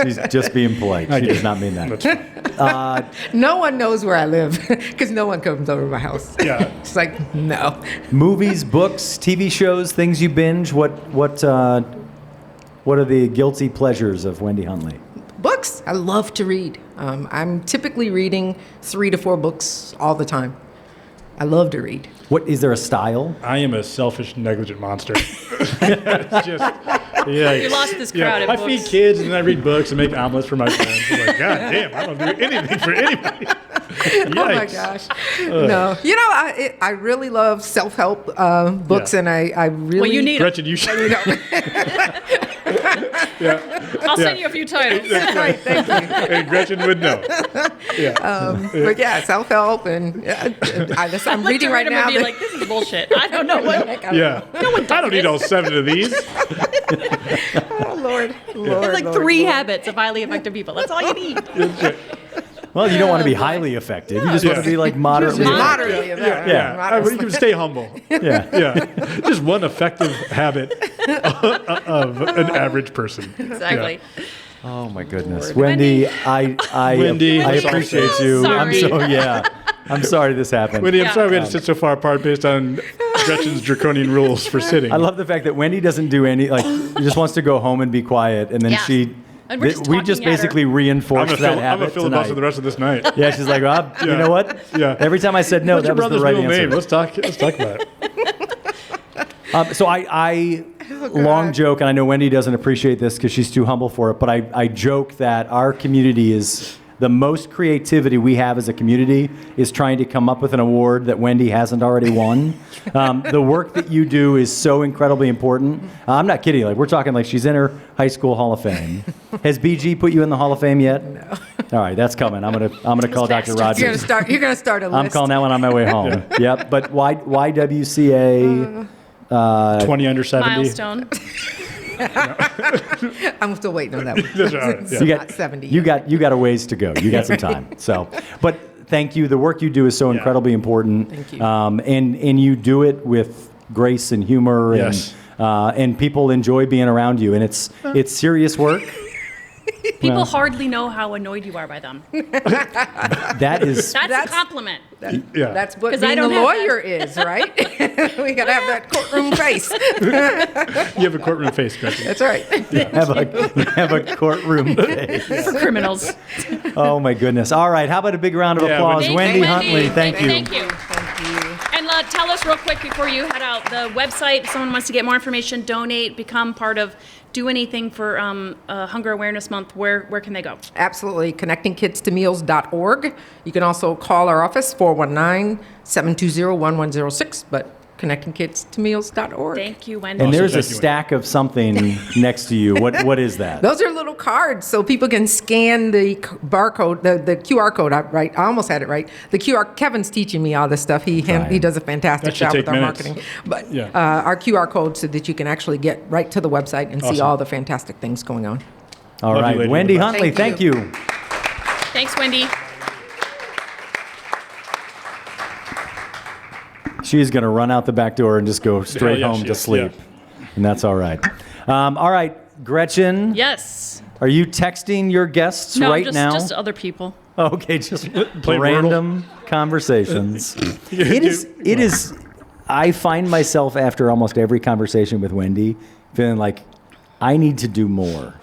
She's just being polite. She get does it. not mean that. That's fine. No one knows where I live because no one comes over to my house. Yeah. It's like, no. Movies, books, TV shows, things you binge. What are the guilty pleasures of Wendi Huntley? Books. I love to read. I'm typically reading 3 to 4 books all the time. I love to read. What is there a style? I am a selfish, negligent monster. It's just, yeah. You lost this crowd at I books. feed kids and then I read books and make omelets for my friends. I'm like, God damn, I don't do anything for anybody. Oh my Yikes. gosh. No. I really love self-help books, Yeah. and I really. Well, you need. Gretchen, you should. Yeah. I'll send you a few titles. That's right. Thank you. And Gretchen would know. Yeah. But yeah, self-help, and I'm reading right now. Be that- like, this is bullshit. I don't know what. Yeah. I don't need all 7 of these. Oh Lord, It's like Lord, 3 Lord. habits of highly effective people. That's all you need. Well, you don't want to be highly effective. You just want to be like moderately. Just Moderately. Yeah. You can stay humble. Yeah. Yeah. Just one effective habit of an average person. Exactly. Oh my goodness, Wendi, I Wendi, I I'm so appreciate sorry. you. Sorry. I'm sorry this happened. Wendy, I'm Yeah. sorry we had to sit so far apart based on Gretchen's draconian rules for sitting. I love the fact that Wendi doesn't do any just wants to go home and be quiet, and then Yeah. And we're just we talking just at her. basically I'm reinforced a that habit filibuster tonight. the rest of this night. Yeah, she's like, well, you Yeah. know what? Yeah. Every time I said no, What's that your was the brother's right middle answer. name? Let's talk about it. So I long joke, and I know Wendi doesn't appreciate this because she's too humble for it, but I joke that our community is the most creativity we have as a community is trying to come up with an award that Wendi hasn't already won. The work that you do is so incredibly important. I'm not kidding. Like we're talking like she's in her high school Hall of Fame. Has BG put you in the Hall of Fame yet? No. All right, that's coming. I'm gonna call Dr. fast. Rogers. You're gonna start a list. I'm calling that one on my way home. Yep. But YWCA. 20 under 70. Milestone. I'm still waiting on that one. That's right. It's Yeah. You not 70. You got a ways to go. You got some time. So, but thank you. The work you do is so incredibly important. Thank you. And you do it with grace and humor, Yes. and people enjoy being around you. And it's serious work. People Well. hardly know how annoyed you are by them. That is. That's a compliment. Yeah. That's what 'Cause I being the don't have lawyer is, right? We gotta have that courtroom face. You have a courtroom face, Gretchen. That's right. have a courtroom day. For criminals. Oh my goodness! All right, how about a big round of Yeah, applause, Wendi. Wendi Huntley? Thank you. Thank you. Thank you. And tell us us real quick before you head out. The website, if someone wants to get more information, donate, become part of, do anything for Hunger Awareness Month, where can they go? Absolutely. ConnectingKidsToMeals.org. You can also call our office, 419-720-1106, but ConnectingKidsToMeals.org. Thank you, Wendy. And there's a thank you, Wendy. stack of something next to you. What is that? Those are little cards, so people can scan the barcode, the QR code. I almost had it right. The QR. Kevin's teaching me all this stuff. He does a fantastic That should job take with our minutes. marketing. But Yeah. our QR code, so that you can actually get right to the website and see Awesome. all the fantastic things going on. All Love you, right, lady. Wendi Bye. Huntley, thank Thank you. Thanks, Wendy. She's going to run out the back door and just go straight yeah, home she to is, sleep. yeah. And that's all right. All right, Gretchen, Yes. are you texting your guests No, right just, now? just other people. Okay, just Play random conversations. It is, I find myself after almost every conversation with Wendi feeling like I need to do more.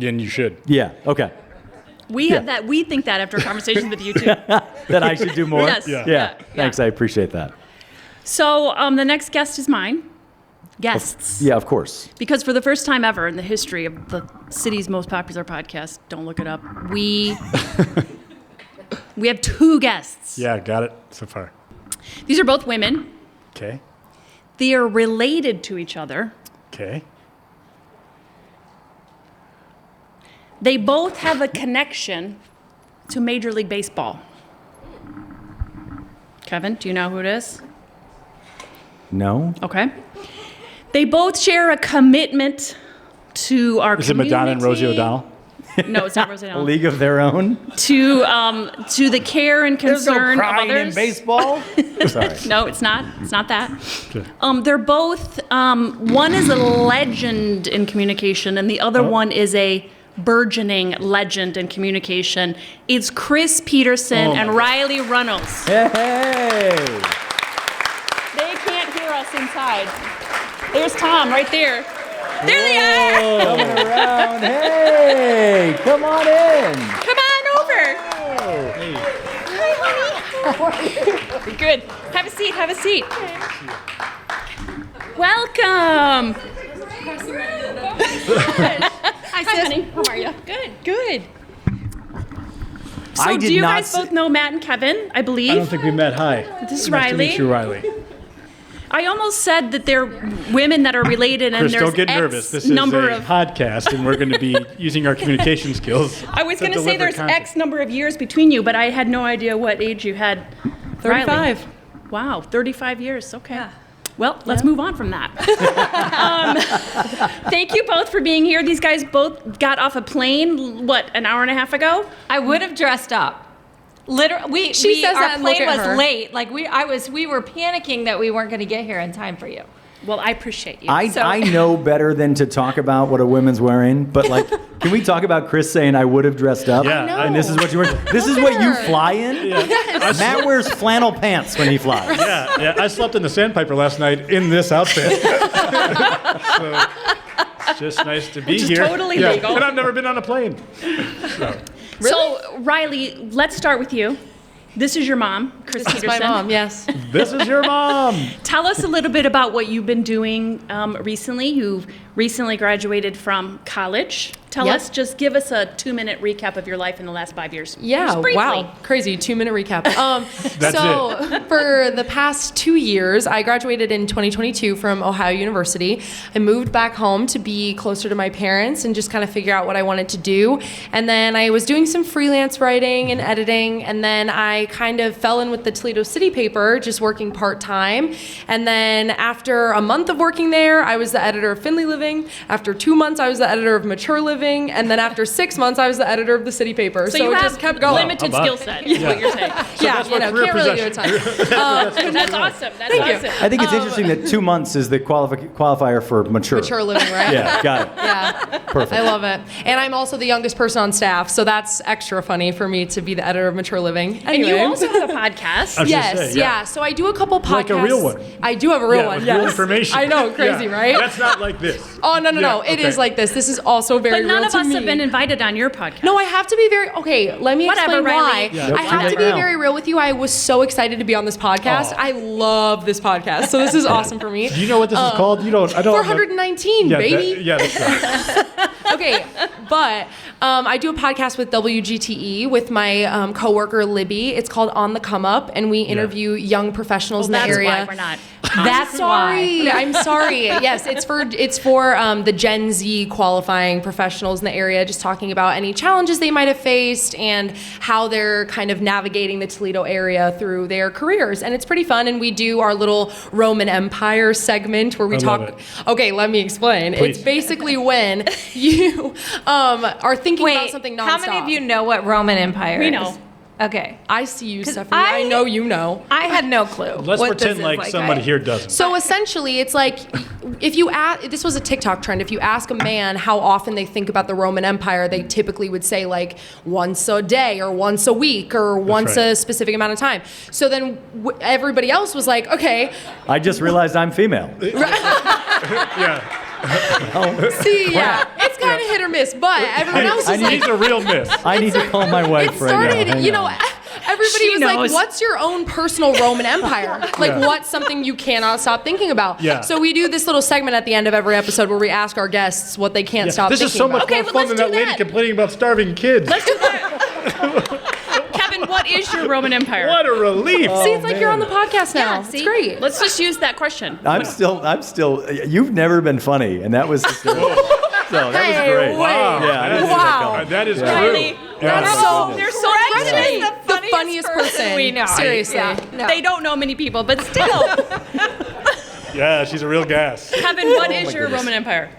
And you should. Yeah, okay. We have that. We think that after conversations with you too. That I should do more? Yes. Yeah. Thanks, I appreciate that. So the next guest is mine. Guests. Yeah, of course. Because for the first time ever in the history of the city's most popular podcast, don't look it up, we have two guests. Yeah, got it so far. These are both women. Okay. They are related to each other. Okay. They both have a connection to Major League Baseball. Kevin, do you know who it is? No? Okay. They both share a commitment to our Is it community. Madonna and Rosie O'Donnell? No, it's not Rosie A O'Donnell. league of their own? To the care and concern of others. baseball? Sorry. No, it's not. It's not that. They're both. One is a legend in communication, and the other one is a burgeoning legend in communication. It's Chrys Peterson and Riley Runnells. Hey! They can't hear us inside. There's Tom right there. There they are. Coming around. Hey! Come on in. Come on over. Hi, honey. Good. Have a seat. Have a seat. Welcome. Hi, honey. How are you? Good. Good. So, I did do you not guys both know Matt and Kevin? I believe. I don't think we met. Hi. This is Nice to Riley. meet you, Riley. I almost said that they're women that are related, and Chris, there's don't get X nervous. This is number a of. podcast, and we're going to be using our communication skills. I was to going to say deliver there's content. X number of years between you, but I had no idea what age you had. 35. Riley. Wow, 35 years. Okay. Well, let's move on from that. Thank you both for being here. These guys both got off a plane, what, an hour and a half ago? I would have dressed up. Literally, She says our that and look plane at was her. late. Like we were panicking that we weren't going to get here in time for you. Well, I appreciate you. I know better than to talk about what a woman's wearing, but like, can we talk about Chris saying I would have dressed up? Yeah, I know. And this is what you wear. This is Look what at you her. fly in? Matt wears flannel pants when he flies. Yeah. I slept in the Sandpiper last night in this outfit. So it's just nice to be Which is here. totally legal. And I've never been on a plane. So, Riley, let's start with you. This is your mom, Chrys This is my Peterson. mom, yes. This is your mom. Tell us a little bit about what you've been doing recently. You've recently graduated from college. Tell Yep. us, just give us a 2-minute recap of your life in the last 5 years. Yeah, Just briefly. wow, crazy 2-minute recap. That's for the past 2 years, I graduated in 2022 from Ohio University. I moved back home to be closer to my parents and just kind of figure out what I wanted to do. And then I was doing some freelance writing and editing, and then I kind of fell in with the Toledo City paper, just working part-time. And then after a month of working there, I was the editor of Findlay Living. After 2 months, I was the editor of Mature Living. And then after 6 months, I was the editor of the City paper. So you it have just kept going. limited How about- skill set, is what you're saying. Yeah, that's what career can't really do a possession. ton. That's awesome. That's Thank you. awesome. I think it's interesting that 2 months is the qualifier for mature. Mature living, right? Yeah, got it. Yeah, Perfect. I love it. And I'm also the youngest person on staff, so that's extra funny for me to be the editor of Mature Living. And Anyway. you also have a podcast. I was gonna Yes, say, yeah. So I do a couple podcasts. Like a real one. I do have a real Yeah, one. with Yes. real information. I know, crazy, Yeah. right? That's not like this. Oh, no. Yeah, It is like this. This is also very But none real of to us me. have been invited on your podcast. No, I have to be very okay. Let me Whatever, explain why. Riley. Yeah. I have to be Now. very real with you. I was so excited to be on this podcast. Aw. I love this podcast, so this is awesome for me. Do you know what this is called? You don't. I don't. 419, Yeah, baby. yeah, that's right. Okay, but I do a podcast with WGTE with my coworker Libby. It's called On the Come Up, and we interview young professionals Well, in the that's area. why we're not. That's Sorry, I'm sorry. Yes, it's for the Gen Z qualifying professionals in the area, just talking about any challenges they might have faced and how they're kind of navigating the Toledo area through their careers. And it's pretty fun. And we do our little Roman Empire segment where we I talk. love it. Okay, let me explain. Please. It's basically when you are thinking about Wait, something nonstop. how many of you know what Roman Empire We is? know. Okay. I see you, 'Cause Stephanie. I know you know. I had no clue. Let's what this pretend is like somebody here doesn't. So essentially, it's like if you ask, this was a TikTok trend. If you ask a man how often they think about the Roman Empire, they typically would say like once a day or once a week or once right. a specific amount of time. So then everybody else was like, okay, I just realized I'm female. yeah. see, yeah, it's kind of hit or miss, but everyone else I is need- like, He's a real miss. I need to call my wife it right now. started, Hang you know, on. everybody She was knows. like, what's your own personal Roman Empire? Like, Yeah. what's something you cannot stop thinking about? Yeah. So we do this little segment at the end of every episode where we ask our guests what they can't stop This thinking is so much about. Okay, more but fun let's than do that lady that. complaining about starving kids. Let's do that. Kevin, what is your Roman Empire? What a relief. See, it's like you're on the podcast now. See? It's great. Let's just use that question. I'm still, you've never been funny, and that was, so that was Hey, great. wait. Wow. Yeah, I didn't see Wow. that coming. That is Riley, true. That's Yeah. so, They're so Gretchen funny. is the funniest person we know. Seriously. No. They don't know many people, but still. Yeah, she's a real gas. Kevin, what is my your goodness. Roman Empire?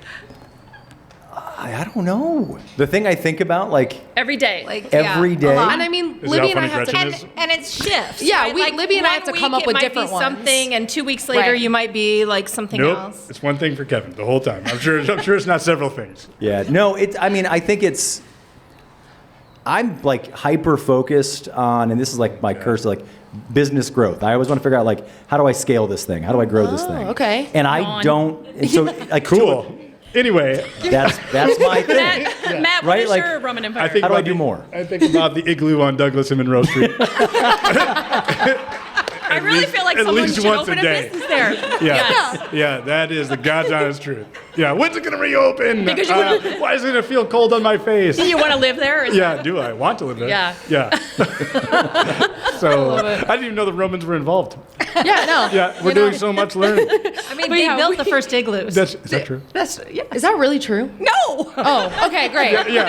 I don't know. The thing I think about, like, Every day. Like every yeah, day. a lot. And I mean, Is Libby that and I how have funny to. Gretchen is? And it shifts. Yeah, right? we- Libby and I have to one come up week with it might different be ones. something, and 2 weeks later Right. you might be like something Nope. else. It's one thing for Kevin the whole time. I'm sure it's not several things. Yeah, no, I think it's, I'm like hyper focused on, and this is like my curse, like business growth. I always want to figure out like, how do I scale this thing? How do I grow this thing? okay. And I Yawn. don't, and so like, Cool. Anyway, that's my thing. Matt, what Right, is like, your Roman Empire? I think How do I about do the- more? I think about the igloo on Douglas and Monroe Street. I really feel like at someone least should once open a a day. business there. Yeah. Yes. Yeah, that is the God's honest truth. Yeah, when's it going to reopen? Because you wanna- Why is it going to feel cold on my face? Do you want to live there? Or is Yeah, do I want to live there? Yeah. Yeah. So I didn't even know the Romans were involved. Yeah, no. Yeah, we're doing so much learning. I mean, But they yeah, built we- the first igloos. Is that true? That's yeah. Is that really true? No. Oh, okay, great. Yeah.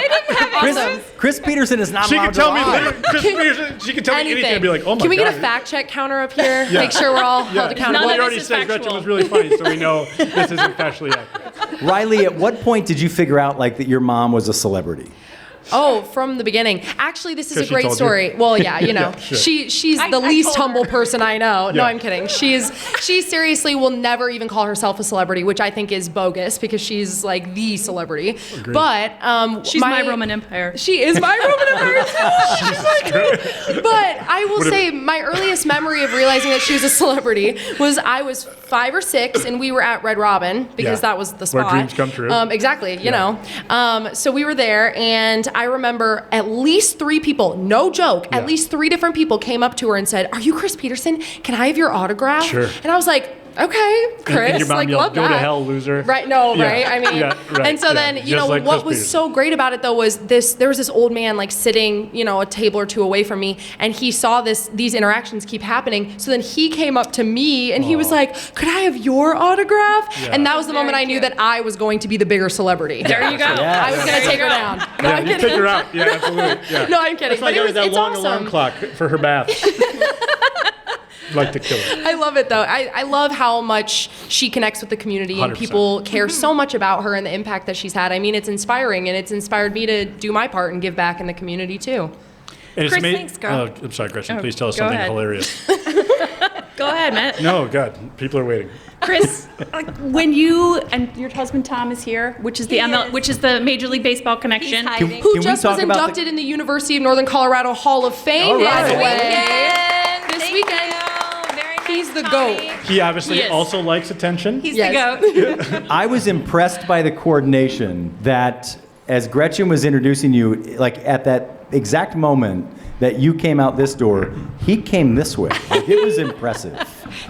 Chris Peterson is not She allowed can tell me to lie. literally, Chris Peterson, she can tell me anything and be like, oh my Can we God. get a fact check counter up here? Yeah. Make sure we're all held Yeah. accountable. None Well, of you already this is said Gretchen factual. was really funny, so we know this isn't factually accurate. Riley, at what point did you figure out like that your mom was a celebrity? Oh, from the beginning. Actually, this is a 'Cause she great told you? story. Well, yeah, you know, Yeah, sure. she's the I least told her. humble person I know. No, Yeah. I'm kidding. She seriously will never even call herself a celebrity, which I think is bogus because she's like the celebrity. But She's my Roman Empire. She is my Roman Empire too. She's my too. But I will What if- say my earliest memory of realizing that she was a celebrity was I was 5 or 6 and we were at Red Robin because Yeah. that was the Where spot. dreams come true. Exactly, you Yeah. know. So we were there, and I remember at least 3 people, no joke, Yeah. at least 3 different people came up to her and said, "Are you Chrys Peterson? Can I have your autograph?" Sure. And I was like, "Okay, Chris, And your mom like yelled, love "Go that." to hell, loser. Right? No, Yeah. right? I mean, Yeah, right, and so yeah. then you Just know like what Chrys was Peterson. so great about it though was there was this old man like sitting, you know, a table or 2 away from me, and he saw these interactions keep happening. So then he came up to me and he was like, "Could I have your autograph?" Yeah. And that was the Very moment I knew cute. that I was going to be the bigger celebrity. There you go. Yeah. I was going to take her down. No, Yeah, I'm you kidding. take her out. Yeah, absolutely. Yeah. No, I'm kidding. That's why I But got that it's long awesome. alarm clock for her bath. Like to kill her. I love it though. I love how much she connects with the community and 100%. people care so much about her and the impact that she's had. I mean, it's inspiring and it's inspired me to do my part and give back in the community too. And it's Chris, made, thanks, girl. I'm sorry, Gretchen. Oh, Please tell us go something ahead. hilarious. Go ahead, Matt. No, God, people are waiting. Chris, when you and your husband Tom is here, which is the is. which is the Major League Baseball connection. He's hiding. Who Can we just was talk about inducted in the University of Northern Colorado Hall of Fame, All by right. the way. Weekend. This Thank weekend. you. Very nice He's the goat. He obviously Yes. also likes attention. He's Yes. the goat. I was impressed by the coordination that as Gretchen was introducing you, like at that exact moment that you came out this door, he came this way. Like, it was impressive.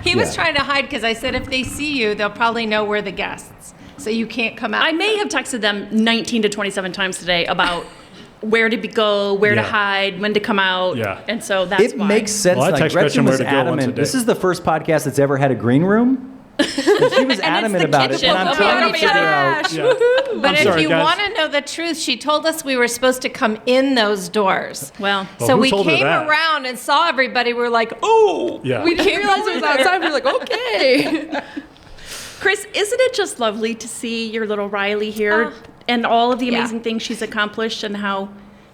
He was Yeah. trying to hide because I said if they see you, they'll probably know we're the guests. So you can't come out. I may have texted them 19 to 27 times today about where to go, where to Yeah. hide, when to come out. Yeah. And so that's It why. makes sense. Well, I Like, text Gretchen Gretchen was where to go once a adamant. day. This is the first podcast that's ever had a green room. And she was adamant the about it. kitchen. And I'm Oh trying my to figure out. gosh. Yeah. But I'm if sorry, you guys. want to know the truth, she told us we were supposed to come in those doors. Well, Well, So who we told her came that? around and saw everybody. We were like, oh. Yeah. We didn't realize it was outside. We were like, okay. Chris, isn't it just lovely to see your little Riley here and all of the Yeah. amazing things she's accomplished and how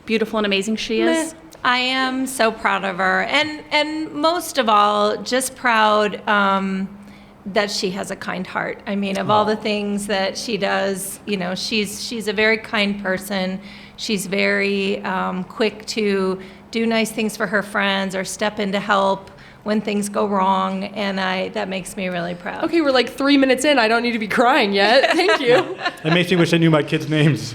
beautiful and amazing she is? I am so proud of her, and most of all, just proud that she has a kind heart. I mean, of all the things that she does, you know, she's a very kind person. She's very quick to do nice things for her friends or step in to help when things go wrong, and that makes me really proud. Okay, we're like 3 minutes in. I don't need to be crying yet. Thank you. It makes me wish I knew my kids' names.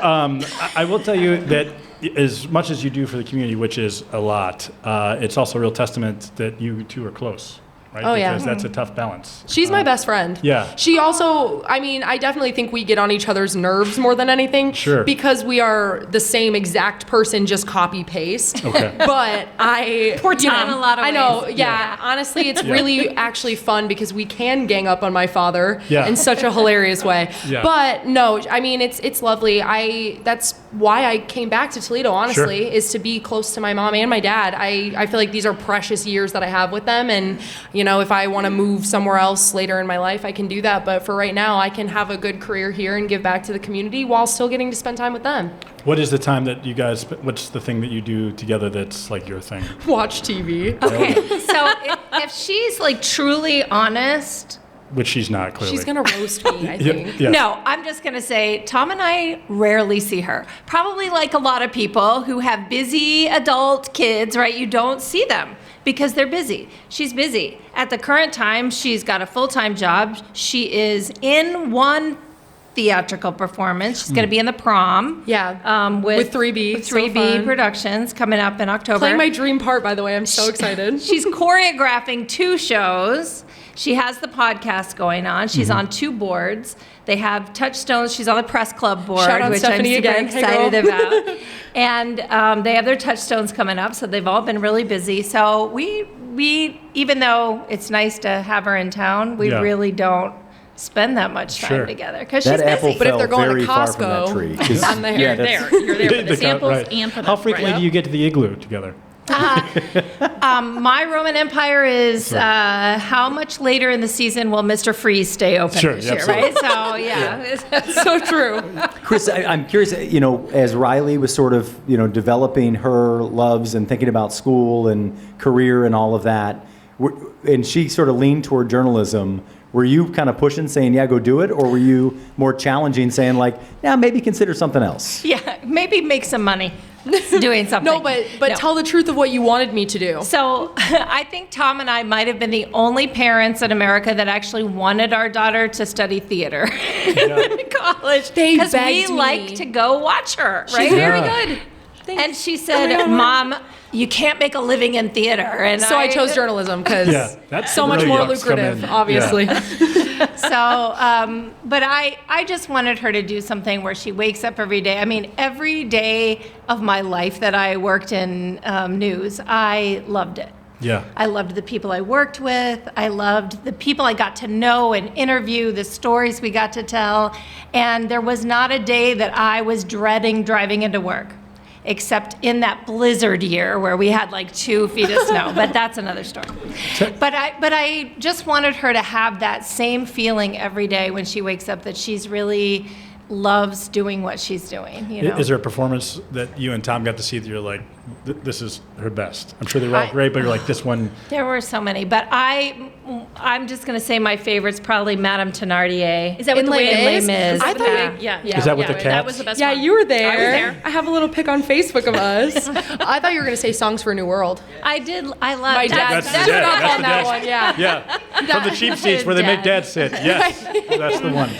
I will tell you that as much as you do for the community, which is a lot, it's also a real testament that you two are close, right? Oh, yeah. Because that's a tough balance. She's my best friend. Yeah. She also, I mean, I definitely think we get on each other's nerves more than anything. Sure. Because we are the same exact person, just copy paste. Okay. But Poor you Tom. know, In a lot of I know, ways. yeah. Honestly, it's Yeah. really actually fun because we can gang up on my father Yeah. in such a hilarious way. Yeah. But no, I mean, it's lovely. That's why I came back to Toledo, honestly, is to be close to my mom and my dad. I feel like these are precious years that I have with them. And, you know, if I want to move somewhere else later in my life, I can do that. But for right now, I can have a good career here and give back to the community while still getting to spend time with them. What is the time that you guys, what's the thing that you do together that's like your thing? Watch TV. Okay, so if she's like truly honest, Which she's not, clearly. She's going to roast me, I think. Yeah. no, I'm just going to say Tom and I rarely see her. Probably like a lot of people who have busy adult kids, right? You don't see them because they're busy. She's busy. At the current time, she's got a full-time job. She is in one theatrical performance. She's going to be in the prom. Yeah. With 3B. with So 3B fun. Productions coming up in October. Playing my dream part, by the way. I'm so excited. She's choreographing 2 shows. She has the podcast going on. She's Mm-hmm. on 2 boards. They have Touchstones. She's on the press club board, Shout out which Stephanie I'm super again. Hey, girl. excited about. And they have their Touchstones coming up, so they've all been really busy. So we even though it's nice to have her in town, we Yeah. really don't spend that much time Sure. together because That she's apple busy. But if fell they're going to very far from that Costco, tree. 'Cause- I'm there. yeah, You're that's- there. You're there for the The samples right. and for the How frequently right. do you get to the igloo together? My Roman Empire is how much later in the season will Mr. Freeze stay open Sure, this year, absolutely. right? So yeah. So true. Chris, I'm curious, you know, as Riley was sort of, you know, developing her loves and thinking about school and career and all of that, and she sort of leaned toward journalism, were you kind of pushing, saying, yeah, go do it? Or were you more challenging, saying, like, yeah, maybe consider something else? Yeah, maybe make some money doing something. No, but No. tell the truth of what you wanted me to do. So I think Tom and I might have been the only parents in America that actually wanted our daughter to study theater in college. They Because we begged me. like to go watch her, right? She's very Yeah. good. And she said, Mom, you can't make a living in theater. And So I chose journalism because Yeah, that's so much where more the yucks come lucrative, in. obviously. So, but I just wanted her to do something where she wakes up every day. I mean, every day of my life that I worked in news, I loved it. Yeah. I loved the people I worked with. I loved the people I got to know and interview, the stories we got to tell. And there was not a day that I was dreading driving into work, except in that blizzard year where we had like 2 feet of snow. But that's another story. But I just wanted her to have that same feeling every day when she wakes up, that she's really loves doing what she's doing. You know? Is there a performance that you and Tom got to see that you're like, this is her best? I'm sure they were all great, but you're like, this one. There were so many, but I I'm just going to say my favorite's probably Madame Thénardier. Is that with in the Les Mis? Mis? I thought Yeah. Is that with the That cats? was the best Yeah, one. you were there. I was there. I have a little pic on Facebook of us. I thought you were going to say Songs for a New World. I did. I love My dad. That's That's the what dad. I'm That's on the that dad. one. Yeah. Yeah, from the cheap seats where they make dad sit. Yes, that's the one.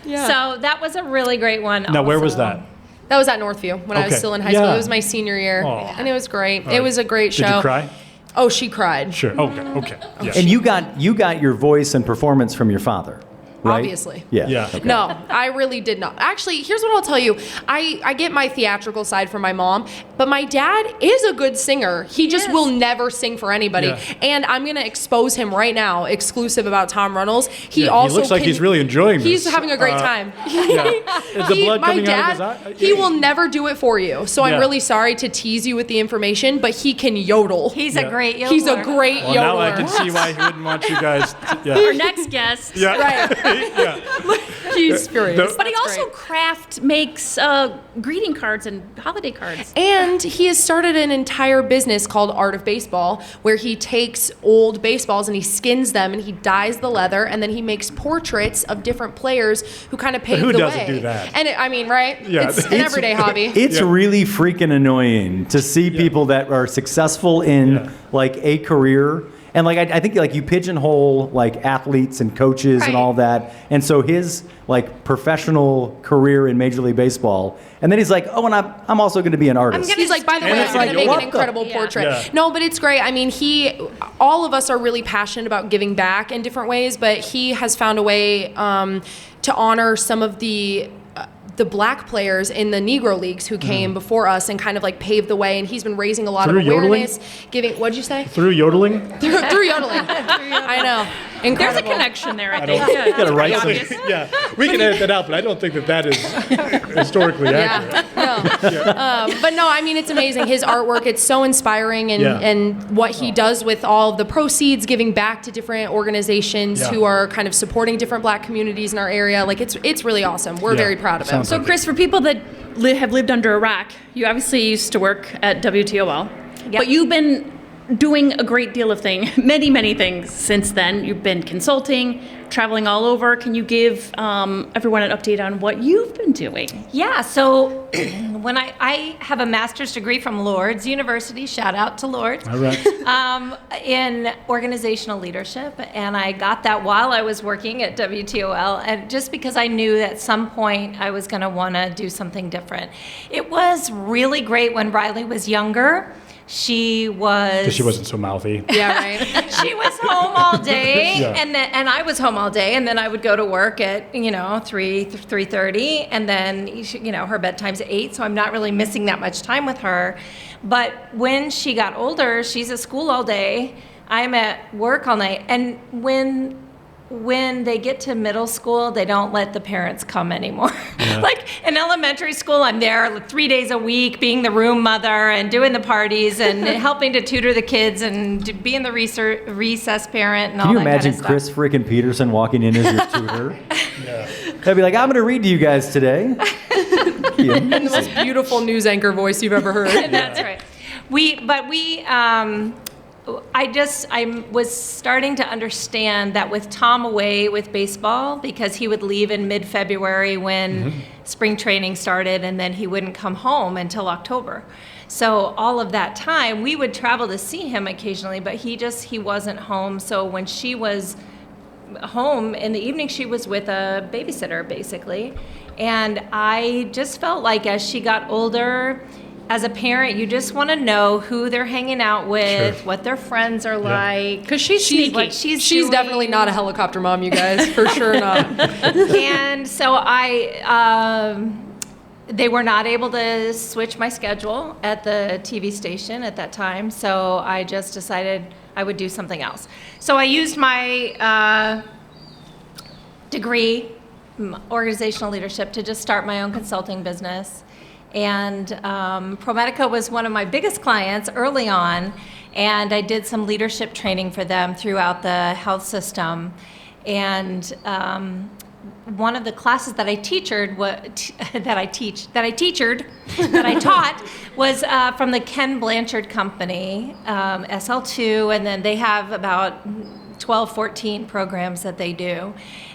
Yeah. So that was a really great one. Now, where was also. that? That was at Northview when I was Okay. still in high school. Yeah. It was my senior year, Aw. and it was great. right. It was a great show. Did you cry? Oh, she cried. Sure. Okay. Yes. And you got your voice and performance from your father, right? Obviously. Yeah. Yeah. Okay. No, I really did not. Actually, here's what I'll tell you. I get my theatrical side from my mom, but my dad is a good singer. He just will never sing for anybody. Yeah. And I'm going to expose him right now, exclusive about Tom Runnells. He Yeah, also he looks like he's really enjoying He's this. having a great time. Yeah. Is the blood my coming dad, out of his eye? he will never do it for you. So Yeah. I'm really sorry to tease you with the information, but he can yodel. He's Yeah. a great yodeler. He's a great Well, yodeler. now I can see why he wouldn't want you guys. Our next guest. Yeah. Right. Yeah. He's furious. But he That's also great. makes greeting cards and holiday cards. And he has started an entire business called Art of Baseball, where he takes old baseballs and he skins them and he dyes the leather, and then he makes portraits of different players who kind of paved who the doesn't way. do that? And I mean, right? Yeah. It's an everyday hobby. It's Yeah. really freaking annoying to see people that are successful in Yeah. like a career. And like I think like you pigeonhole like athletes and coaches and Right. all that. And so his like professional career in Major League Baseball, and then he's like, oh, and I'm also going to be an artist. He's like, by the And way, it's I'm going like, to make what an the- incredible Yeah. portrait. Yeah. No, but it's great. I mean, all of us are really passionate about giving back in different ways, but he has found a way to honor some of the black players in the Negro leagues who came before us and kind of like paved the way. And he's been raising a lot Through of yodeling? awareness, giving. What'd you say? Through yodeling? through yodeling. I know. There's a Incredible. connection there, I think. don't- Yeah, gotta write it's some- obvious. Yeah, we can edit that out, but I don't think that is historically accurate. Yeah, no. But no, I mean, it's amazing. His artwork, it's so inspiring, and, Yeah. and what he does with all of the proceeds, giving back to different organizations Yeah. who are kind of supporting different black communities in our area. Like, it's really awesome. We're Yeah. very proud of him. Sounds So, like Chris, for people that have lived under a rock, you obviously used to work at WTOL, but you've been doing a great deal of many things since then. You've been consulting, traveling all over. Can you give everyone an update on what you've been doing? Yeah, so when I have a master's degree from Lourdes University, shout out to Lourdes, All right. in organizational leadership, and I got that while I was working at WTOL, and just because I knew that at some point I was going to want to do something different. It was really great when Riley was younger. She was. Because she wasn't so mouthy. Yeah, right. She was home all day, Yeah. and I was home all day, and then I would go to work at 3:30, and then her bedtime's at 8, so I'm not really missing that much time with her. But when she got older, she's at school all day. I'm at work all night, and when they get to middle school, they don't let the parents come anymore. Yeah. Like in elementary school, I'm there 3 days a week, being the room mother and doing the parties and helping to tutor the kids and being the recess parent and all Can you that imagine kind of Chrys freaking Peterson walking in as your tutor? Yeah. I'd be like, I'm going to read to you guys today. The most beautiful news anchor voice you've ever heard. stuff. That's right. I was starting to understand that with Tom away with baseball, because he would leave in mid-February when spring training started, and then he wouldn't come home until October. So all of that time, we would travel to see him occasionally, but he wasn't home. So when she was home in the evening, she was with a babysitter, basically. And I just felt like as she got older, as a parent, you just want to know who they're hanging out with, Sure. what their friends are like. Because she's sneaky. what she's She's definitely doing. not a helicopter mom, you guys. For sure not. And so they were not able to switch my schedule at the TV station at that time, so I just decided I would do something else. So I used my degree, organizational leadership, to just start my own consulting business. And ProMedica was one of my biggest clients early on, and I did some leadership training for them throughout the health system. And one of the classes that I taught was from the Ken Blanchard Company, SL2, and then they have about 12, 14 programs that they do.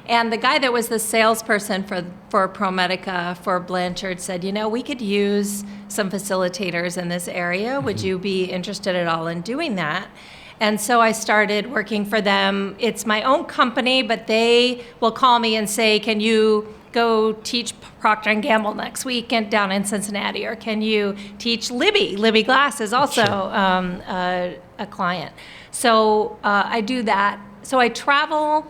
And the guy that was the salesperson for ProMedica for Blanchard said, we could use some facilitators in this area. Would you be interested at all in doing that? And so I started working for them. It's my own company, but they will call me and say, can you go teach Procter & Gamble next week down in Cincinnati? Or can you teach Libby? Libby Glass is also a client. So I do that. So I travel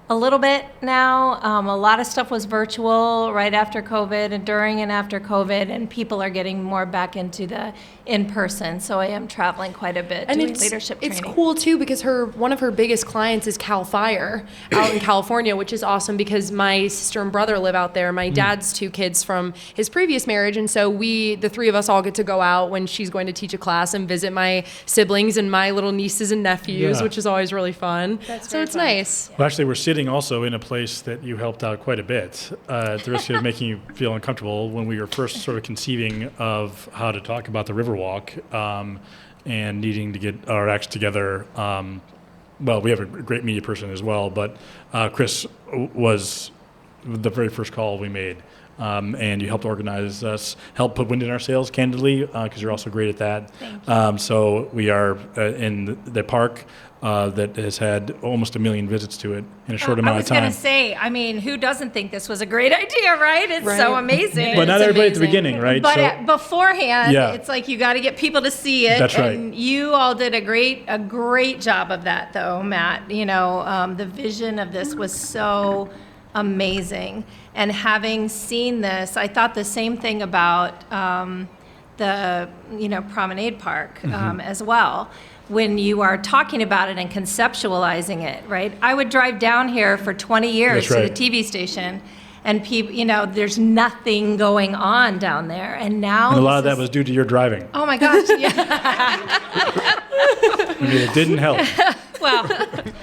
a little bit now. A lot of stuff was virtual right after COVID and during and after COVID, and people are getting more back into the in-person. So I am traveling quite a bit doing leadership training. It's cool too because one of her biggest clients is Cal Fire out in California, which is awesome because my sister and brother live out there. My dad's 2 kids from his previous marriage, and so the 3 of us all get to go out when she's going to teach a class and visit my siblings and my little nieces and nephews, which is always really fun. So it's nice. Well, actually, we're sitting also in a place that you helped out quite a bit, at the risk of making you feel uncomfortable when we were first sort of conceiving of how to talk about the Riverwalk and needing to get our acts together. Well, we have a great media person as well, but Chrys was the very first call we made. And you helped organize us, help put wind in our sails, candidly, because you're also great at that. Thank you. So we are in the park that has had almost 1 million visits to it in a short amount of time. I was going to say, who doesn't think this was a great idea, right? It's so amazing. But not everybody at the beginning, right? But beforehand, it's like you got to get people to see it. That's right. And you all did a great job of that, though, Matt. The vision of this was so amazing. And having seen this, I thought the same thing about the Promenade Park as well. When you are talking about it and conceptualizing it, right? I would drive down here for 20 years to the TV station, and people, there's nothing going on down there. And now a lot of that was due to your driving. Oh my gosh! Yeah. I mean, it didn't help. Well,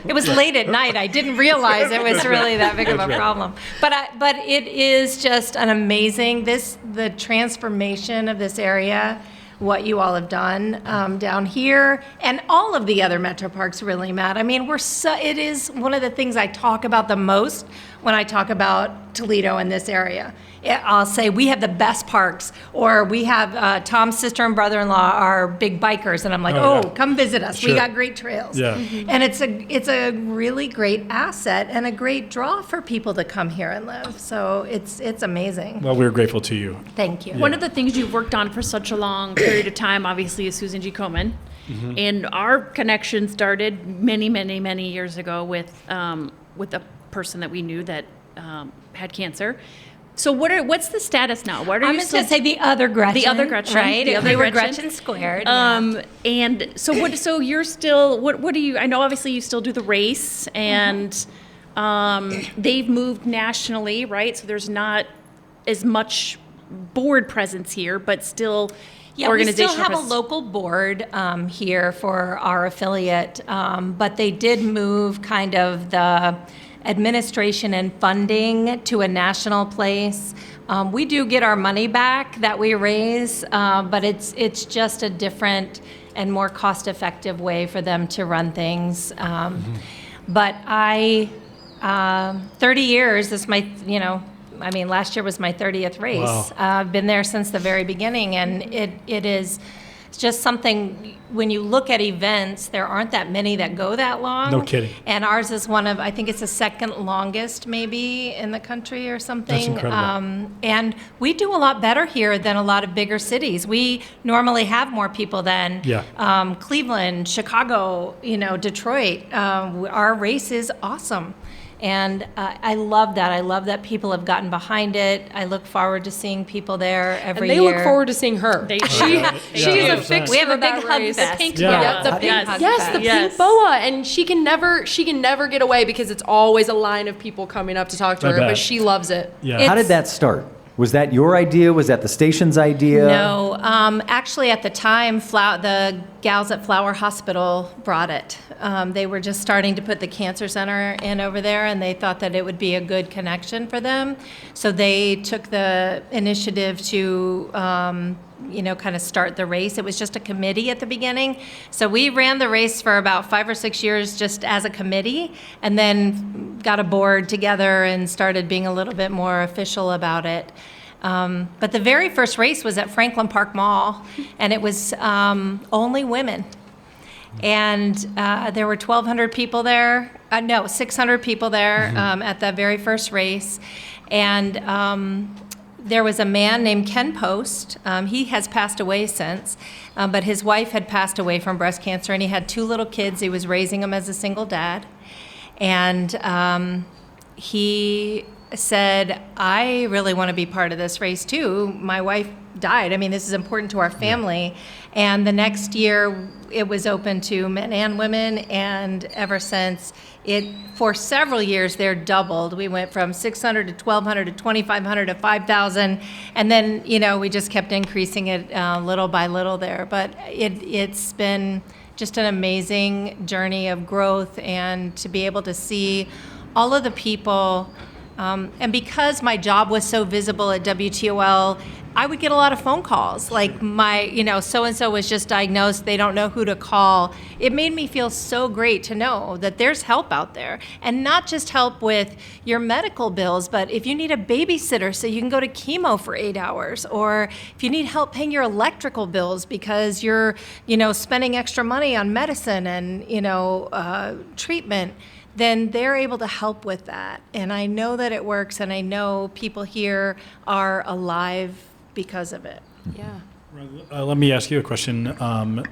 it was late at night. I didn't realize it was really that big of a problem. But it is just an amazing the transformation of this area. What you all have done down here, and all of the other Metroparks, really, Matt. I mean, it is one of the things I talk about the most when I talk about Toledo in this area. I'll say we have the best parks, or we have Tom's sister and brother-in-law are big bikers, and I'm like, come visit us. Sure. We got great trails. Yeah. And it's a really great asset and a great draw for people to come here and live. So it's amazing. Well, we're grateful to you. Thank you. One of the things you've worked on for such a long period of time, obviously, is Susan G. Komen. And our connection started many, many, many years ago with a person that we knew that had cancer. So what's the status now? What are I'm you just going to say the other Gretchen. The other Gretchen, right? the other We were Gretchen. Gretchen squared. And so what? So you're still what do you? I know obviously you still do the race, and they've moved nationally, right? So there's not as much board presence here, but still. Yeah, we still have a local board here for our affiliate, but they did move kind of the administration and funding to a national place. We do get our money back that we raise, but it's just a different and more cost-effective way for them to run things. But 30 years is my, last year was my 30th race. Wow. I've been there since the very beginning, and it is just something, when you look at events, there aren't that many that go that long. No kidding. And ours is one of, I think it's the second longest maybe in the country or something. That's incredible. And we do a lot better here than a lot of bigger cities. We normally have more people than Cleveland, Chicago, Detroit. Our race is awesome. And I love that. I love that people have gotten behind it. I look forward to seeing people there every year. And they look forward to seeing her. She is a fixture. We have a of big that hug race. fest. The pink Yeah. boa. The pink, hug yes, fest. the pink boa, and she can never get away because it's always a line of people coming up to talk to I her. bet. But she loves it. Yeah. How did that start? Was that your idea? Was that the station's idea? No, actually at the time, the gals at Flower Hospital brought it. They were just starting to put the cancer center in over there, and they thought that it would be a good connection for them. So they took the initiative to kind of start the race. It was just a committee at the beginning. So we ran the race for about 5 or 6 years just as a committee, and then got a board together and started being a little bit more official about it. But the very first race was at Franklin Park Mall, and it was only women. And there were 1,200 people there. 600 people there at that very first race. And there was a man named Ken Post. He has passed away since, but his wife had passed away from breast cancer, and he had 2 little kids. He was raising them as a single dad. And he said, I really want to be part of this race too. My wife died. I mean, this is important to our family. And the next year, it was open to men and women, and ever since, for several years, they're doubled. We went from 600 to 1,200 to 2,500 to 5,000, and then, we just kept increasing it little by little there. But it's been just an amazing journey of growth, and to be able to see all of the people. And because my job was so visible at WTOL, I would get a lot of phone calls, like so-and-so was just diagnosed, they don't know who to call. It made me feel so great to know that there's help out there, and not just help with your medical bills, but if you need a babysitter so you can go to chemo for 8 hours, or if you need help paying your electrical bills because you're, spending extra money on medicine and, treatment, then they're able to help with that. And I know that it works, and I know people here are alive because of it. Yeah. Let me ask you a question. At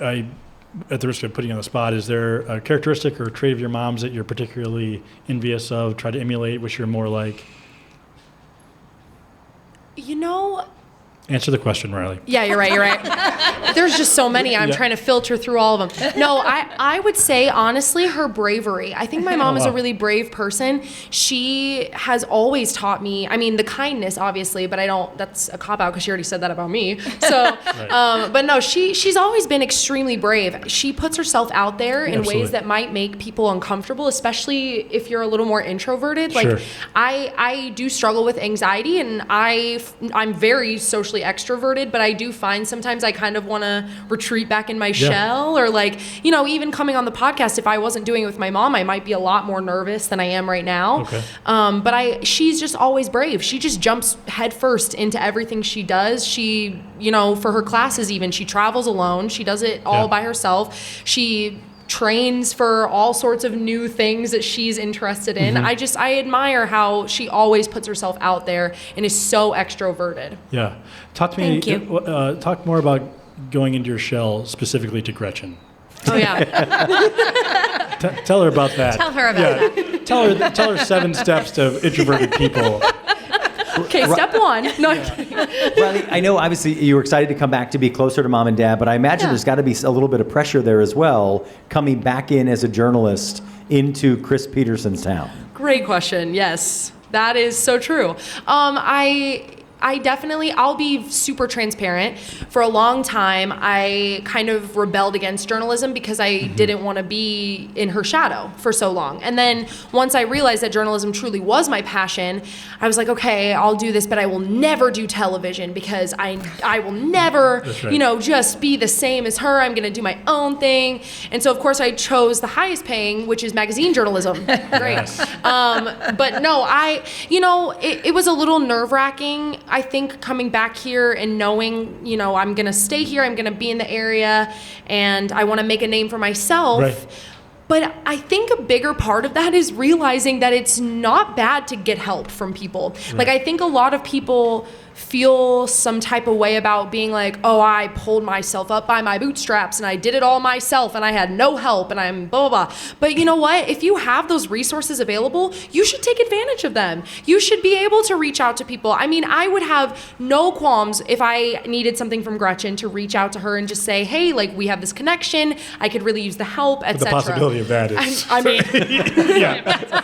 the risk of putting you on the spot, is there a characteristic or a trait of your mom's that you're particularly envious of, try to emulate, wish you're more like? Answer the question, Riley. Yeah, you're right. There's just so many. I'm trying to filter through all of them. No, I would say, honestly, her bravery. I think my mom is a really brave person. She has always taught me, the kindness, obviously, but that's a cop-out because she already said that about me. So, right. But no, she's always been extremely brave. She puts herself out there in ways that might make people uncomfortable, especially if you're a little more introverted. Sure. Like, I do struggle with anxiety, and I'm very socially extroverted, but I do find sometimes I kind of want to retreat back in my shell, or even coming on the podcast, if I wasn't doing it with my mom, I might be a lot more nervous than I am right now. Okay. But she's just always brave. She just jumps headfirst into everything she does. She, for her classes even, she travels alone. She does it all by herself. She trains for all sorts of new things that she's interested in. I admire how she always puts herself out there and is so extroverted. Yeah. Talk to me. Talk more about going into your shell, specifically to Gretchen. Oh yeah. Tell her about that. Tell her about that. Tell her 7 steps to introverted people. Okay, step 1. No, I'm kidding. Riley, I know obviously you were excited to come back to be closer to mom and dad, but I imagine there's got to be a little bit of pressure there as well, coming back in as a journalist into Chrys Peterson's town. Great question. Yes, that is so true. I'll be super transparent. For a long time, I kind of rebelled against journalism because I didn't want to be in her shadow for so long. And then once I realized that journalism truly was my passion, I was like, okay, I'll do this, but I will never do television because I will never, just be the same as her. I'm going to do my own thing. And so, of course, I chose the highest paying, which is magazine journalism. Great. But no, it was a little nerve-wracking. I think coming back here and knowing, I'm going to stay here, I'm going to be in the area, and I want to make a name for myself. Right. But I think a bigger part of that is realizing that it's not bad to get help from people. Right. Like, I think a lot of people feel some type of way about being like, oh, I pulled myself up by my bootstraps and I did it all myself and I had no help and I'm blah, blah, blah. But you know what? If you have those resources available, you should take advantage of them. You should be able to reach out to people. I would have no qualms if I needed something from Gretchen to reach out to her and just say, hey, we have this connection. I could really use the help, etc. The possibility of that is...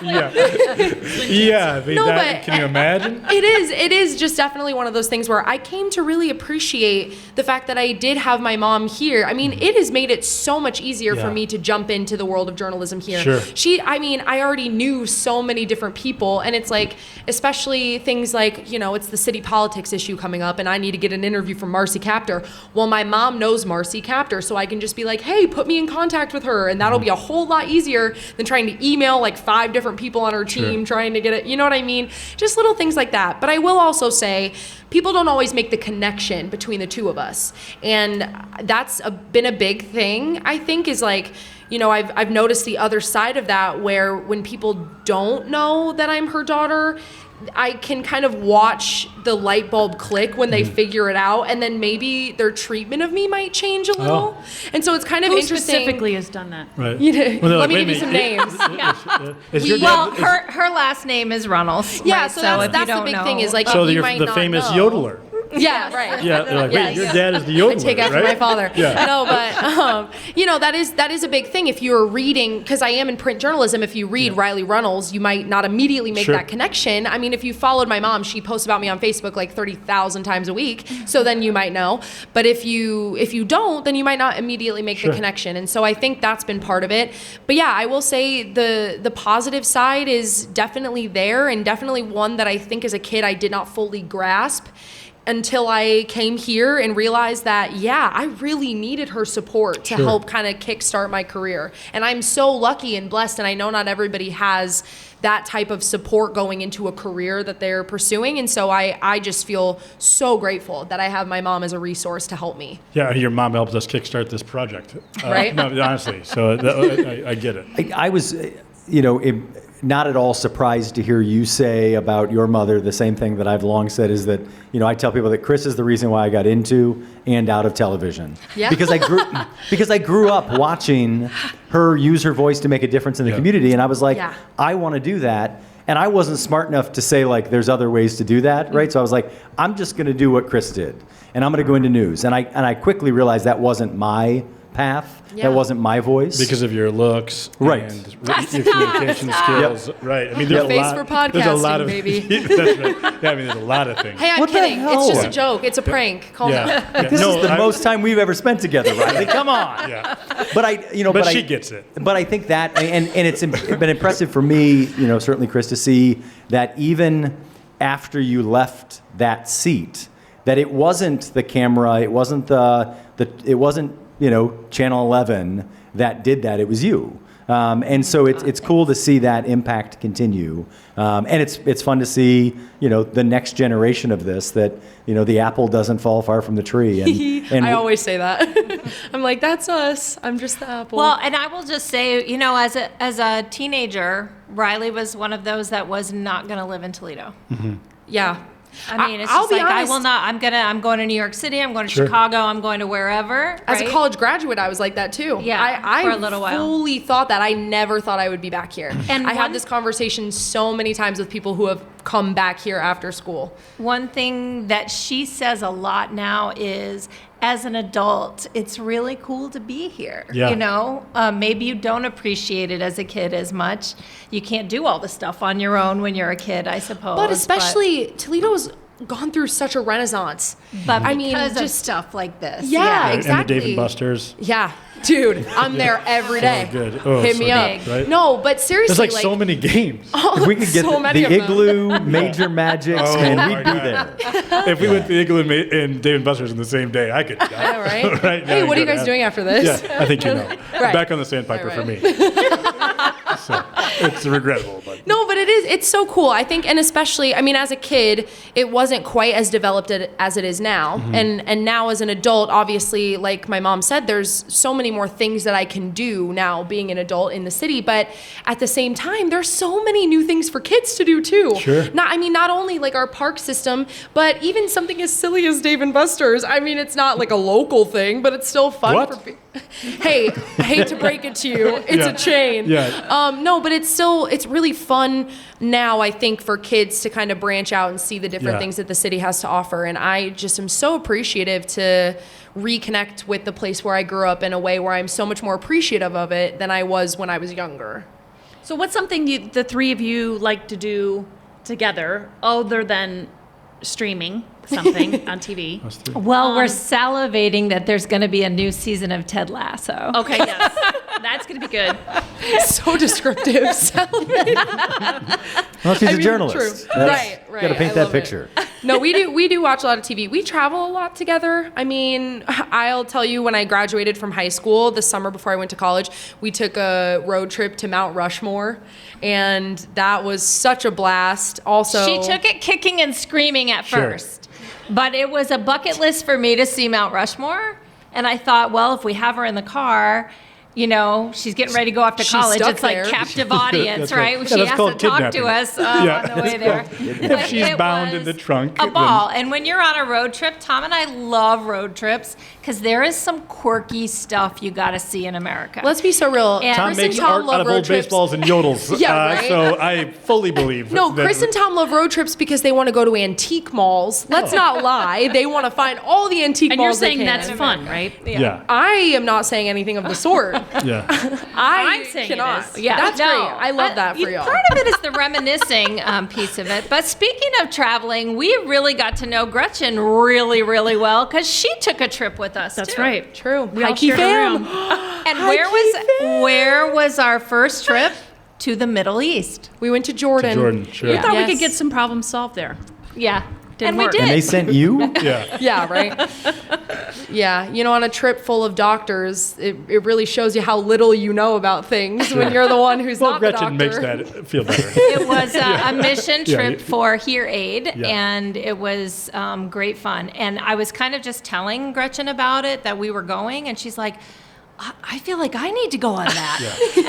Yeah. Can you imagine? It is just definitely one one of those things where I came to really appreciate the fact that I did have my mom here. I mean, it has made it so much easier for me to jump into the world of journalism here. Sure. I already knew so many different people, and it's like, especially things like, it's the city politics issue coming up, and I need to get an interview from Marcy Captor. Well, my mom knows Marcy Captor, so I can just be like, hey, put me in contact with her, and that'll be a whole lot easier than trying to email like 5 different people on her team trying to get it. You know what I mean? Just little things like that. But I will also say, people don't always make the connection between the two of us. And that's been a big thing, I think, is like, I've noticed the other side of that, where when people don't know that I'm her daughter, I can kind of watch the light bulb click when they figure it out, and then maybe their treatment of me might change a little. And so it's kind of Who interesting. specifically has done that? Right. Let me give you some names. Well, her last name is Runnells. Yeah, right? so if that's you the don't big know- thing is like, So you you're might the not famous know. yodeler. Yeah, right. Yeah, they're like, wait, your dad is the I yodeler, take after right? my father. Yeah. No, but that is a big thing. If you're reading, because I am in print journalism, if you read Riley Runnells, you might not immediately make that connection. I mean, if you followed my mom, she posts about me on Facebook like 30,000 times a week, so then you might know. But if you don't, then you might not immediately make the connection. And so I think that's been part of it. But yeah, I will say the positive side is definitely there, and definitely one that I think as a kid I did not fully grasp until I came here and realized that, I really needed her support to help kind of kickstart my career. And I'm so lucky and blessed, and I know not everybody has that type of support going into a career that they're pursuing. And so I just feel so grateful that I have my mom as a resource to help me. Yeah, your mom helped us kickstart this project. Right? No, honestly, so I get it. I was, not at all surprised to hear you say about your mother the same thing that I've long said, is that, I tell people that Chrys is the reason why I got into and out of television. Yeah. Because I grew up watching her use her voice to make a difference in the community, and I was like, I want to do that. And I wasn't smart enough to say, like, there's other ways to do that, right? So I was like, I'm just going to do what Chrys did, and I'm going to go into news. And I quickly realized that wasn't my path. That wasn't my voice. Because of your looks, Right. and your communication skills, right? I mean, there's a Face lot. for podcasting, there's a lot of, baby. That's right. Yeah, I mean, there's a lot of things. Hey, I'm What the kidding. hell? It's just Yeah. a joke. It's a prank. Calm down. This is the most time we've ever spent together, Riley. Come on. Yeah, But she gets it. But I think that, and it's been impressive for me, certainly, Chrys, to see that even after you left that seat, that it wasn't the camera, it wasn't it wasn't Channel 11 that did that. It was you. And so it's cool to see that impact continue. And it's fun to see, the next generation of this, that, the apple doesn't fall far from the tree. And I always say that. I'm like, that's us. I'm just the apple. Well, and I will just say, as a teenager, Riley was one of those that was not going to live in Toledo. yeah. I mean, it's I'll just be like, honest. I will not, I'm going to New York City, I'm going to Chicago, I'm going to wherever. As a right? college graduate, I was like that too. Yeah, I for a little while. fully thought that. I never thought I would be back here. And I had one- this conversation so many times with people who have come back here after school. One thing that she says a lot now is, as an adult, it's really cool to be here. Yeah. Maybe you don't appreciate it as a kid as much. You can't do all the stuff on your own when you're a kid, I suppose. But especially Toledo's gone through such a renaissance. But I mean, because of just stuff like this. Yeah, And exactly. the Dave and Buster's. Yeah, dude, I'm there every day. good. Oh, Hit so me good, up. right? No, but seriously, There's like so many games. if we could get so many the of them. Igloo, Major Magics, Oh man, my we'd be God. there. If we went to the Igloo and Dave and Buster's in the same day, I could. I know, right? Right? Hey, Yeah, what are you good. guys doing after this? Yeah, I think you know. Right. Back on the sandpiper for me. So it's regrettable, but No, but it's so cool. I think, and especially, I mean, as a kid, it wasn't quite as developed as it is now. And now as an adult, obviously, like my mom said, there's so many more things that I can do now being an adult in the city. But at the same time, there's so many new things for kids to do too. Sure. Not only like our park system, but even something as silly as Dave and Buster's. I mean, it's not like a local thing, but it's still fun What? for people. Hey, I hate to break it to you. It's Yeah. a chain. Yeah. No, but it's really fun now, I think, for kids to kind of branch out and see the different Yeah. things that the city has to offer. And I just am so appreciative to reconnect with the place where I grew up in a way where I'm so much more appreciative of it than I was when I was younger. So what's something the three of you like to do together other than streaming? something on TV. Well, we're salivating that there's going to be a new season of Ted Lasso. Okay, yes. That's going to be good. So descriptive. Well, she's a mean, journalist. true. Right. Got to paint I that love it. picture. No, we do watch a lot of TV. We travel a lot together. I mean, I'll tell you, when I graduated from high school, the summer before I went to college, we took a road trip to Mount Rushmore, and that was such a blast. Also, She took it kicking and screaming at first, but it was a bucket list for me to see Mount Rushmore. And I thought, well, if we have her in the car, you know, she's getting ready to go off to She's college. stuck It's like there. captive audience, That's right. right? Yeah, She that's has to called talk to kidnapping. us Yeah. on the way there. If she's It bound in was the trunk, a then- ball. And when you're on a road trip, Tom and I love road trips because there is some quirky stuff you got to see in America. let's be so real. And- Tom Chris makes and Tom art love out of road old trips. baseballs and yodels. Yeah, right? So I fully believe. No, that- Chris and Tom love road trips because they want to go to antique malls. Let's not lie. They want to find all the antique And you're malls they saying can. that's fun, right? Yeah. I am not saying anything of the sort. Yeah. I'm saying it cannot. is. Yeah, That's no, great. I love that for y'all. Part of it is the reminiscing piece of it. But speaking of traveling, we really got to know Gretchen really, really well because she took a trip with us. That's too. right. True. We all High-key shared a fam. room. And where was our first trip? To the Middle East. We went to Jordan. Jordan, sure. We thought we Yes. could get some problems solved there. Yeah. Didn't and work. we did. And they sent you? Yeah. Yeah, right? Yeah, you know, on a trip full of doctors, it really shows you how little you know about things when you're the one who's Well, not Gretchen the doctor. makes that feel better. It was a mission Yeah, trip yeah. for Hear Aid, Yeah. and it was great fun. And I was kind of just telling Gretchen about it, that we were going, and she's like, I feel like I need to go on that.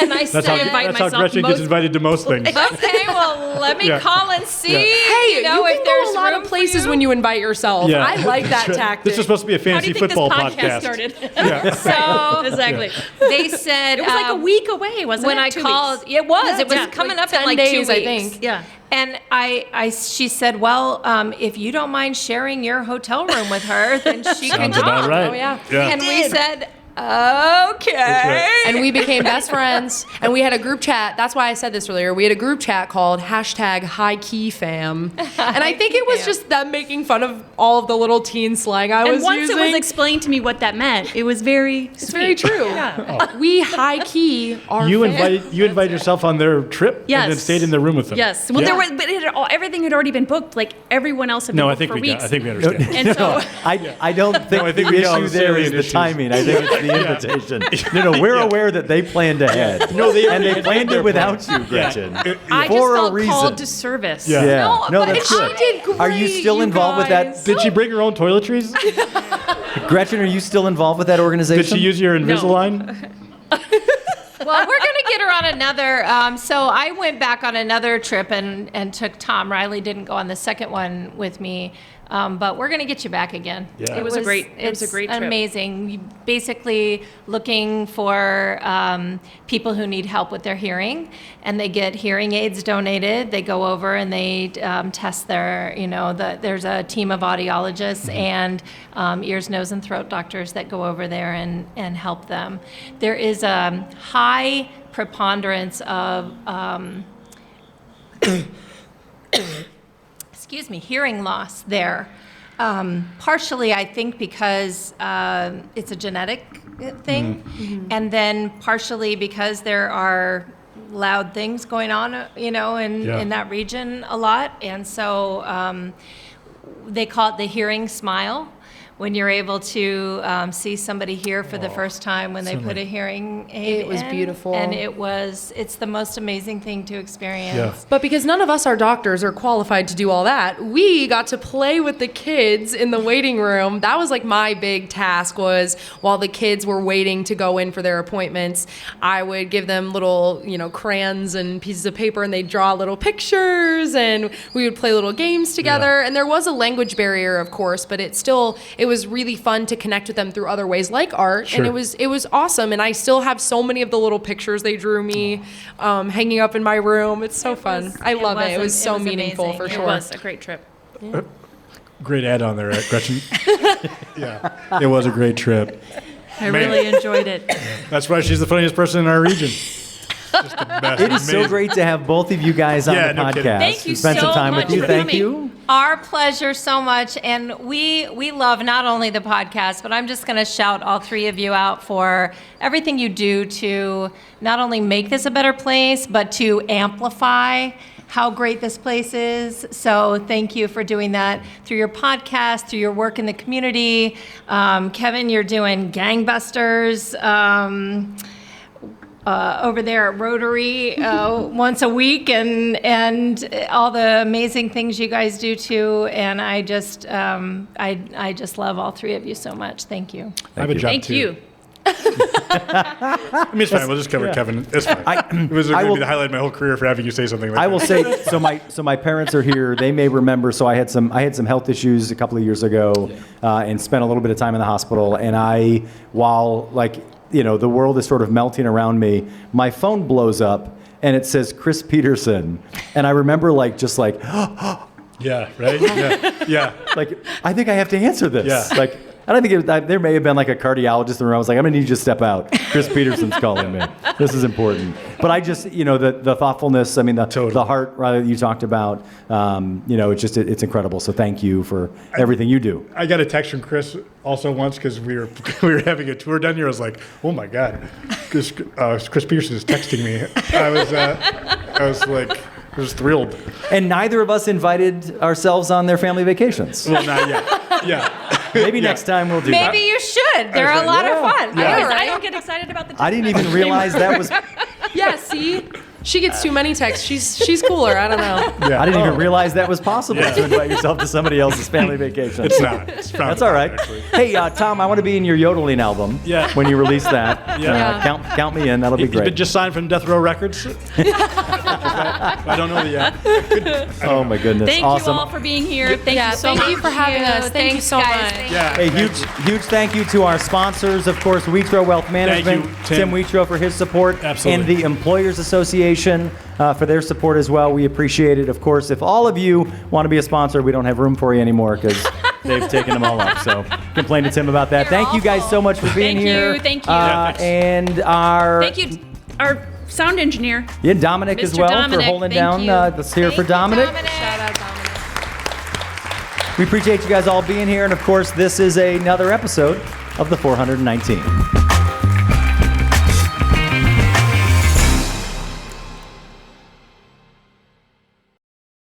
And I said, That's how Gretchen gets invited to most things. okay, well, let me Yeah. call and see. Yeah. Hey, you know, you if can there's go a lot room of for places you. when you invite yourself. Yeah. I like that tactic. This is supposed to be a How do fancy you think this football podcast started? Yeah. So Exactly. they said It was like a week away, wasn't when it? I 2 called. weeks. It was. It was Yeah, coming like up in 10 like days, 2 I weeks. think. Yeah. And she said, well, if you don't mind sharing your hotel room with her, then she can Sounds come. about right. Oh, yeah. And we said, okay. And we became best friends. And we had a group chat. That's why I said this earlier. We had a group chat called #HighKeyFam. And I think it was just them making fun of all of the little teen slang I was And once using. it was explained to me what that meant, it was very It's very true. We high key are You fans. invited yourself on their trip Yes. and then stayed in the room with them. Yes. Well, Yeah. there was, but everything had already been booked. Like everyone else had been No, I booked think for we weeks. I think we understand. And so, I don't think, I think the we got issue there is salient the issues. timing. I think it's the invitation. No, we're aware that they planned ahead. No, they and they already planned had it without you, Gretchen. I just For a felt reason. called to service. Yeah. Yeah. No, but that's she good. did great, Are you still you involved with guys. that? Did she bring her own toiletries? Gretchen, are you still involved with that organization? Did she use your Invisalign? Well, we're going to get her on another. So I went back on another trip and took Tom. Riley didn't go on the second one with me. But we're going to get you back again. Yeah. It was a great trip. Amazing. You basically looking for people who need help with their hearing, and they get hearing aids donated. They go over and they test their, there's a team of audiologists and ears, nose, and throat doctors that go over there and help them. There is a high preponderance of hearing loss there. Partially, I think, because it's a genetic thing, and then partially because there are loud things going on, in that region a lot, and so they call it the hearing smile. When you're able to see somebody hear for the first time when they put a hearing aid It was in, beautiful. and it's the most amazing thing to experience. Yeah. But because none of us are doctors or qualified to do all that, we got to play with the kids in the waiting room. That was like my big task, was while the kids were waiting to go in for their appointments, I would give them little, crayons and pieces of paper, and they'd draw little pictures, and we would play little games together. Yeah. And there was a language barrier, of course, but it was really fun to connect with them through other ways like art. Sure. And it was awesome. And I still have so many of the little pictures they drew me hanging up in my room. It's so fun. I love it. It was so meaningful amazing. for It sure. It was a great trip. Great ad on there, Gretchen. Yeah, it was a great trip. I really enjoyed it. That's why she's the funniest person in our region. Just the best. It is so Amazing. great to have both of you guys on Yeah, the no podcast. kidding. Thank you We spent some so time much with you. for Thank coming. you. Our pleasure so much. And we love not only the podcast, but I'm just going to shout all three of you out for everything you do to not only make this a better place, but to amplify how great this place is. So thank you for doing that through your podcast, through your work in the community. Kevin, you're doing gangbusters. Over there at Rotary once a week, and all the amazing things you guys do too. And I just love all three of you so much. Thank you. I have a job Thank too. you. I mean, it's fine. We'll just cover Kevin. It's fine. It was going to be the highlight of my whole career for having you say something like that. I will say, so my parents are here. They may remember. So I had some health issues a couple of years ago, and spent a little bit of time in the hospital. And while the world is sort of melting around me, my phone blows up and it says Chrys Peterson, and I remember yeah, right? Yeah. I think I have to answer this. Yeah. I don't think there may have been like a cardiologist in the room. I was like, I'm gonna need you to step out. Chrys Peterson's calling me. This is important. But I just, the thoughtfulness, I mean, the heart, rather, that you talked about, it's incredible. So thank you for everything you do. I got a text from Chris also once because we were having a tour done here. I was like, oh my God, Chrys Peterson is texting me. I was thrilled. And neither of us invited ourselves on their family vacations. Well, not yet. Yeah. Maybe next time we'll do that. Maybe you should. They're a lot of fun. I don't get excited about the I didn't even realize that was. Yeah, see? She gets too many texts. She's cooler. I don't know. Yeah. I didn't even realize that was possible to invite yourself to somebody else's family vacation. It's not. It's That's all right. Actually. Hey, Tom, I want to be in your yodeling album. Yeah. When you release that. Yeah. Count me in. That'll be He's great. been just signed from Death Row Records. I don't know yet. Oh my goodness. Thank awesome. you all for being here. Thank you so thank much. you for having us. Thank you so much. Yeah. Hey, huge thank you to our sponsors, of course, Wheatro Wealth Management, you, Tim. Wheatro for his support, Absolutely. and the Employers Association for their support as well. We appreciate it. Of course, if all of you want to be a sponsor, we don't have room for you anymore because they've taken them all up. So complain to Tim about that. You're Thank you guys so much for being here. Thank you. And our Thank you, our sound engineer. Dominic as Mr. well Dominic, for holding thank down. you. Let's hear it for Dominic. Shout out, Dominic. We appreciate you guys all being here. And of course, this is another episode of the 419.